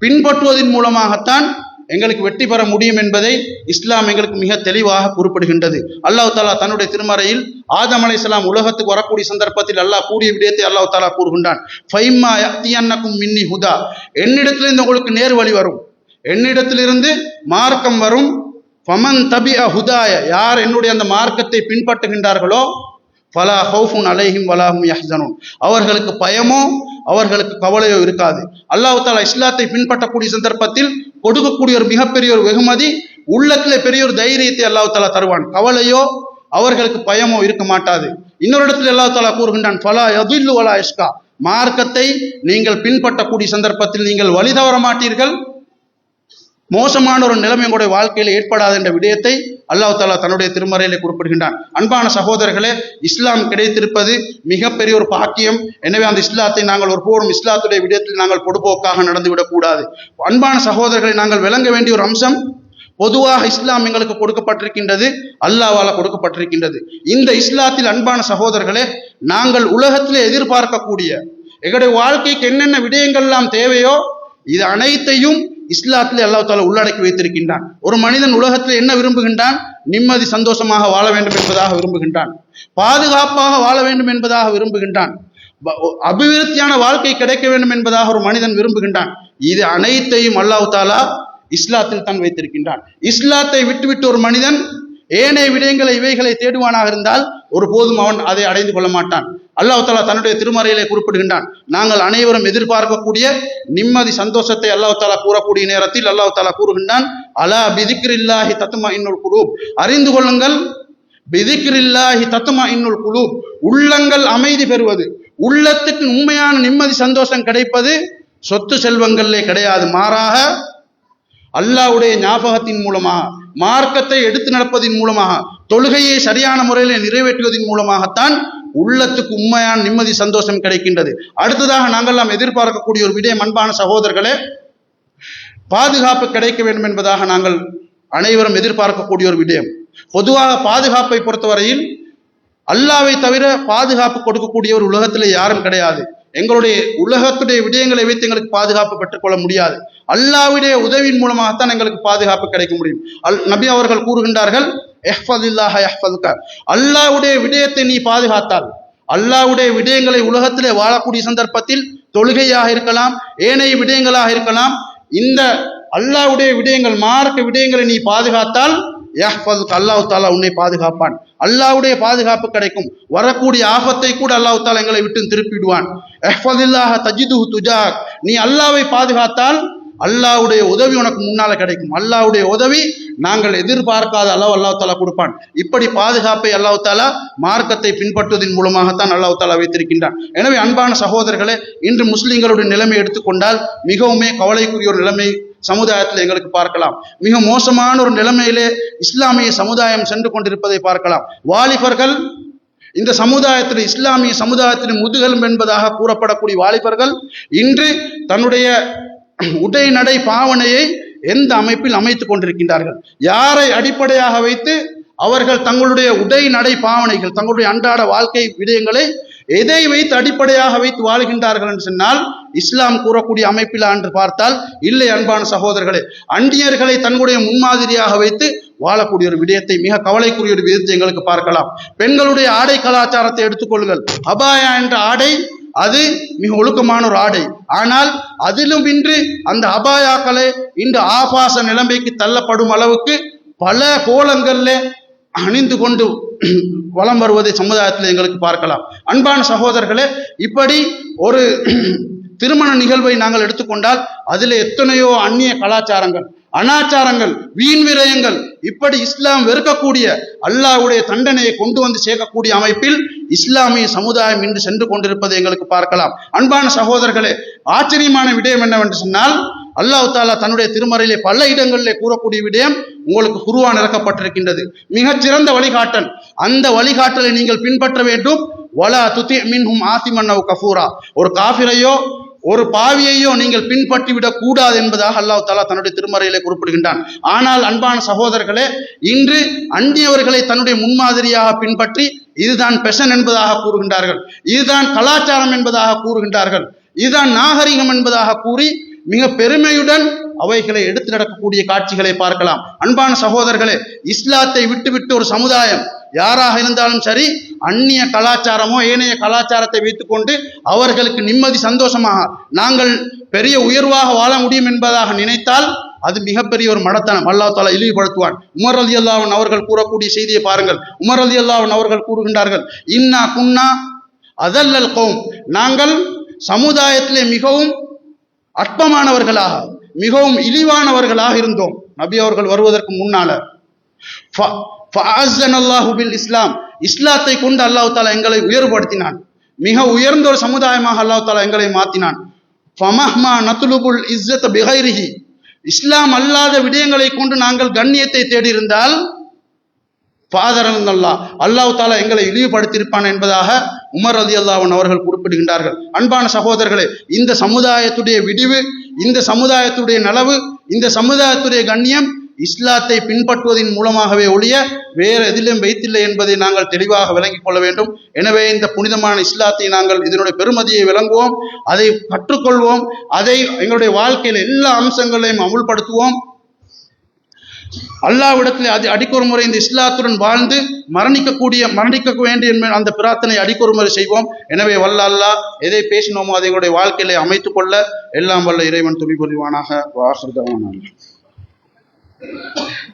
பின்பற்றுவதன் மூலமாகத்தான் எங்களுக்கு வெற்றி பெற முடியும் என்பதை இஸ்லாம் எங்களுக்கு மிக தெளிவாக குறிப்பிடுகின்றது. அல்லாஹ் தஆலா தன்னுடைய திருமறையில் ஆதம் அலைஹிஸ்ஸலாம் உலகத்துக்கு வரக்கூடிய சந்தர்ப்பத்தில் அல்லாஹ் கூறிய விடயத்தை அல்லாஹ் தஆலா கூறுகின்றான், ஃபைம்மா யஅதியன்னகும் மின்னி ஹுதா, என்னிடத்திலிருந்து உங்களுக்கு நேர் வழி வரும், என்னிடத்திலிருந்து மார்க்கம் வரும். ஃபமன் தபிஅ ஹுதாய, யார் என்னுடைய அந்த மார்க்கத்தை பின்பற்றுகின்றார்களோ ஃபலா ஹௌஃபுன் அலைஹிம் வலா ஹும் யஹ்ஸனூன், அவர்களுக்கு பயமோ அவர்களுக்கு கவலையோ இருக்காது. அல்லாஹ் தஆலா இஸ்லாத்தை பின்பற்றக்கூடிய சந்தர்ப்பத்தில் கொடுக்கக்கூடிய ஒரு மிகப்பெரிய ஒரு வெகுமதி, உள்ளத்திலே பெரிய ஒரு தைரியத்தை அல்லாஹ் தஆலா தருவான். கவலையோ அவர்களுக்கு பயமோ இருக்க மாட்டாது. இன்னொரு இடத்துல அல்லாஹ் தஆலா கூறுகின்றான், ஃபலா யதில்லு வலா யஷ்கா, மார்க்கத்தை நீங்கள் பின்பற்றக்கூடிய சந்தர்ப்பத்தில் நீங்கள் வழி தவற மாட்டீர்கள், மோசமான ஒரு நிலைமை உங்களுடைய வாழ்க்கையில் ஏற்படாது என்ற விடயத்தை அல்லாஹ் தஆலா தன்னுடைய திருமறையிலே குறிப்பிடுகின்றான். அன்பான சகோதரர்களே, இஸ்லாம் கிடைத்திருப்பது மிகப்பெரிய ஒரு பாக்கியம். எனவே அந்த இஸ்லாத்தை நாங்கள் ஒருபோதும் இஸ்லாத்துடைய விடயத்தில் நாங்கள் பொடுபோக்காக நடந்துவிடக் கூடாது. அன்பான சகோதரர்களை, நாங்கள் விளங்க வேண்டிய ஒரு அம்சம், பொதுவாக இஸ்லாம் எங்களுக்கு கொடுக்கப்பட்டிருக்கின்றது, அல்லாஹ்வால கொடுக்கப்பட்டிருக்கின்றது. இந்த இஸ்லாத்தில் அன்பான சகோதரர்களே, நாங்கள் உலகத்திலே எதிர்பார்க்கக்கூடிய எங்களுடைய வாழ்க்கைக்கு என்னென்ன விடயங்கள் எல்லாம் தேவையோ இது அனைத்தையும் இஸ்லாத்திலே அல்லாஹ் தஆலா உள்ளடக்கி வைத்திருக்கின்றான். ஒரு மனிதன் உலகத்தில் என்ன விரும்புகின்றான்? நிம்மதி சந்தோஷமாக வாழ வேண்டும் என்பதாக விரும்புகின்றான், பாதுகாப்பாக வாழ வேண்டும் என்பதாக விரும்புகின்றான், அபிவிருத்தியான வாழ்க்கை கிடைக்க வேண்டும் என்பதாக ஒரு மனிதன் விரும்புகின்றான். இது அனைத்தையும் அல்லாஹ் தஆலா இஸ்லாத்தில் தான் வைத்திருக்கின்றான். இஸ்லாத்தை விட்டுவிட்டு ஒரு மனிதன் ஏனைய விடயங்களை இவைகளை தேடுவானாக இருந்தால் ஒருபோதும் அவன் அதை அடைந்து கொள்ள மாட்டான். அல்லாஹ் தஆலா தன்னுடைய திருமறையிலே குறிப்பிடுகின்றான், நாங்கள் அனைவரும் எதிர்பார்க்கக்கூடிய நிம்மதி சந்தோஷத்தை அல்லாஹ் தஆலா கூறக்கூடிய நேரத்தில் அல்லாஹ் தஆலா கூறுகின்றான், அலா பிதிக்ரில்லாஹி தத்மஇன்னுல் குலூப், அறிந்து கொள்ளுங்கள், பிதிக்ரில்லாஹி தத்மஇன்னுல் குலூப், உள்ளங்கள் அமைதி பெறுவது, உள்ளத்துக்கு உண்மையான நிம்மதி சந்தோஷம் கிடைப்பது சொத்து செல்வங்களிலே கிடையாது, மாறாக அல்லாஹ்வுடைய ஞாபகத்தின் மூலமாக, மார்க்கத்தை எடுத்து நடப்பதின் மூலமாக, தொழுகையை சரியான முறையில் நிறைவேற்றுவதன் மூலமாகத்தான் உள்ளத்துக்கு உண்மையான நிம்மதி சந்தோஷம் கிடைக்கின்றது. அடுத்ததாக நாங்கள் நாம் எதிர்பார்க்கக்கூடிய ஒரு விடயம் அன்பான சகோதரர்களே, பாதுகாப்பு கிடைக்க வேண்டும் என்பதாக நாங்கள் அனைவரும் எதிர்பார்க்கக்கூடிய ஒரு விடயம். பொதுவாக பாதுகாப்பை பொறுத்தவரையில் அல்லாஹ்வை தவிர பாதுகாப்பு கொடுக்கக்கூடிய ஒரு உலகத்தில் யாரும் கிடையாது. எங்களுடைய உலகத்துடைய விடயங்களை வைத்து எங்களுக்கு பாதுகாப்பு பெற்றுக்கொள்ள முடியாது. அல்லாஹ்வுடைய உதவியின் மூலமாகத்தான் எங்களுக்கு பாதுகாப்பு கிடைக்க முடியும். நபி அவர்கள் கூறுகின்றார்கள், இஹ்ஃபதில்லாஹ யஹ்ஃபதுக, அல்லாஹ்வுடைய விடயத்தை நீ பாதுகாத்தால், அல்லாஹ்வுடைய விடயங்களை உலகத்திலே வாழக்கூடிய சந்தர்ப்பத்தில் தொழுகையாக இருக்கலாம், ஏனைய விடயங்களாக இருக்கலாம், இந்த அல்லாஹ்வுடைய விடயங்கள், மார்க்க விடயங்களை நீ பாதுகாத்தால் யஹ்ஃபதுக, அல்லாஹ் தஆலா உன்னை பாதுகாப்பான். அல்லாஹ்வுடைய பாதுகாப்பு கிடைக்கும். வரக்கூடிய ஆபத்தை கூட அல்லாஹ் தஆலா எங்களை விட்டு திருப்பிடுவான். இஹ்ஃபதில்லாஹ தஜிதுஹு துஜாக், நீ அல்லாஹ்வை பாதுகாத்தால் அல்லாஹ்வுடைய உதவி உனக்கு முன்னால கிடைக்கும். அல்லாஹ்வுடைய உதவி நாங்கள் எதிர்பார்க்காத அளவு அல்லாஹ் தஆலா கொடுப்பான். இப்படி பாதுகாப்பை அல்லாஹ் தஆலா மார்க்கத்தை பின்பற்றுவதன் மூலமாகத்தான் அல்லாஹ் தஆலா வைத்திருக்கின்றான். எனவே அன்பான சகோதரர்களே, இன்று முஸ்லிம்களுடைய நிலைமை எடுத்துக்கொண்டால் மிகவுமே கவலைக்குரிய ஒரு நிலைமை சமுதாயத்தில் எங்களுக்கு பார்க்கலாம். மிக மோசமான ஒரு நிலைமையிலே இஸ்லாமிய சமுதாயம் சென்று கொண்டிருப்பதை பார்க்கலாம். வாலிபர்கள், இந்த சமுதாயத்தில், இஸ்லாமிய சமுதாயத்தின் முதுகெலும்பு என்பதாக கூறப்படக்கூடிய வாலிபர்கள் இன்று தன்னுடைய உடை நடை பாவனையை எந்த அமைப்பில் அமைத்துக் கொண்டிருக்கின்றார்கள்? யாரை அடிப்படையாக வைத்து அவர்கள் தங்களுடைய உடை நடை பாவனைகள், தங்களுடைய அன்றாட வாழ்க்கை விடயங்களை எதை வைத்து அடிப்படையாக வைத்து வாழ்கின்றார்கள் என்று சொன்னால், இஸ்லாம் கூறக்கூடிய அமைப்பில் என்று பார்த்தால் இல்லை. அன்பான சகோதரர்களே, அந்நியர்களை தன்னுடைய முன்மாதிரியாக வைத்து வாழக்கூடிய ஒரு விடயத்தை, மிக கவலைக்குரிய ஒரு விதத்தை எங்களுக்கு பார்க்கலாம். பெண்களுடைய ஆடை கலாச்சாரத்தை எடுத்துக்கொள்ளுங்கள். அபாயா என்ற ஆடை அது மிக ஒழுக்கமான ஒரு ஆடை. ஆனால் அதிலும் இன்று அந்த அபாயாக்களை இன்று ஆபாச நிலைமைக்கு தள்ளப்படும் அளவுக்கு பல கோலங்கள்ல அணிந்து கொண்டு வலம் வருவதை சமுதாயத்தில் எங்களுக்கு பார்க்கலாம். அன்பான சகோதரர்களே, இப்படி ஒரு திருமண நிகழ்வை நாங்கள் எடுத்துக்கொண்டால் அதில் எத்தனையோ அந்நிய கலாச்சாரங்கள், அனாச்சாரங்கள், வீண் விரயங்கள், இப்படி இஸ்லாம் வெறுக்கக்கூடிய, அல்லாஹ்வுடைய தண்டனையை கொண்டு வந்து சேர்க்கக்கூடிய அமைப்பில் இஸ்லாமிய சமுதாயம் இன்று சென்று கொண்டிருப்பதை எங்களுக்கு பார்க்கலாம். அன்பான சகோதரர்களே, ஆச்சரியமான விடயம் என்னவென்று சொன்னால், அல்லாஹ் தஆலா தன்னுடைய திருமறையிலே பல இடங்களிலே கூறக்கூடிய விடயம் உங்களுக்கு குர்ஆன் இறக்கப்பட்டிருக்கின்றது. மிகச்சிறந்த வழிகாட்டல். அந்த வழிகாட்டலை நீங்கள் பின்பற்ற வேண்டும். வலா துதி மின்ஹும் ஆசிமன் அவ் கஃபூரா, ஒரு காஃபிரையோ ஒரு பாவியையோ நீங்கள் பின்பற்றி விடக் கூடாது என்பதாக அல்லாஹ் தஆலா தன்னுடைய திருமறையிலே குறிப்பிடுகின்றான். ஆனால் அன்பான சகோதரர்களே, இன்று அந்நியவர்களை தன்னுடைய முன்மாதிரியாக பின்பற்றி இதுதான் பெஷன் என்பதாக கூறுகின்றார்கள், இதுதான் கலாச்சாரம் என்பதாக கூறுகின்றார்கள், இதுதான் நாகரிகம் என்பதாக கூறி மிக பெருமையுடன் அவைகளை எடுத்து நடக்கக்கூடிய காட்சிகளை பார்க்கலாம். அன்பான சகோதரர்களே, இஸ்லாத்தை விட்டுவிட்டு ஒரு சமுதாயம் யாராக இருந்தாலும் சரி, அந்நிய கலாச்சாரமோ ஏனைய கலாச்சாரத்தை வைத்துக்கொண்டு அவர்களுக்கு நிம்மதி சந்தோஷமாக நாங்கள் பெரிய உயர்வாக வாழ முடியும் என்பதாக நினைத்தால் அது மிகப்பெரிய ஒரு மடத்தனம். அல்லாஹ் தஆலா இழிவுபடுத்துவான். உமர் ரலியல்லாஹு அன்ஹு அவர்கள் கூறக்கூடிய செய்தியை பாருங்கள். உமர் ரலியல்லாஹு அன்ஹு அவர்கள் கூறுகின்றார்கள், இன்னா குன்னா அதல்லல் கௌம், நாங்கள் சமுதாயத்திலே மிகவும் அற்பமானவர்களாக, மிகவும் இழிவானவர்களாக இருந்தோம். நபி அவர்கள் வருவதற்கு முன்னால ஃபஅஸ்ஸனல்லாஹு பில் இஸ்லாம், இஸ்லாத்தை கொண்டு அல்லாஹ் தஆலா எங்களை உயர்வுபடுத்தினான். மிக உயர்ந்த ஒரு சமுதாயமாக அல்லாஹ் தஆலா எங்களை மாற்றினான். ஃபமஹ்மா நத்லுபுல் இஸ்ஸத பிகைரிஹி, இஸ்லாம் அல்லாத விடயங்களை கொண்டு நாங்கள் கண்ணியத்தை தேடியிருந்தால் அல்லாஹ் தஆலா எங்களை இழிவுபடுத்தியிருப்பான் என்பதாக உமர் ரலியல்லாஹு அன்ஹு அவர்கள் குறிப்பிடுகின்றார்கள். அன்பான சகோதரர்களே, இந்த சமுதாயத்துடைய விடிவு, இந்த சமுதாயத்துடைய நலவு, இந்த சமுதாயத்துடைய கண்ணியம் இஸ்லாத்தை பின்பற்றுவதன் மூலமாகவே ஒழிய வேறு எதிலும் வைத்தில்லை என்பதை நாங்கள் தெளிவாக விளங்கிக் கொள்ள வேண்டும். எனவே இந்த புனிதமான இஸ்லாத்தை நாங்கள் இதனுடைய பெருமதியை விளங்குவோம், அதை கற்றுக்கொள்வோம், அதை எங்களுடைய வாழ்க்கையில் எல்லா அம்சங்களையும் அமுல்படுத்துவோம். அல்லாஹ்விடத்தில் அது அடிக்கொரு முறை இந்த இஸ்லாத்துடன் வாழ்ந்து மரணிக்க வேண்டிய அந்த பிரார்த்தனை அடிக்கொரு முறை செய்வோம். எனவே வல்ல அல்லாஹ் எதை பேசினோமோ அதை எங்களுடைய வாழ்க்கையிலே அமைத்துக் கொள்ள எல்லாம் வல்ல இறைவன் துணை புரிவானாக. வாஹிரு தஅவானா.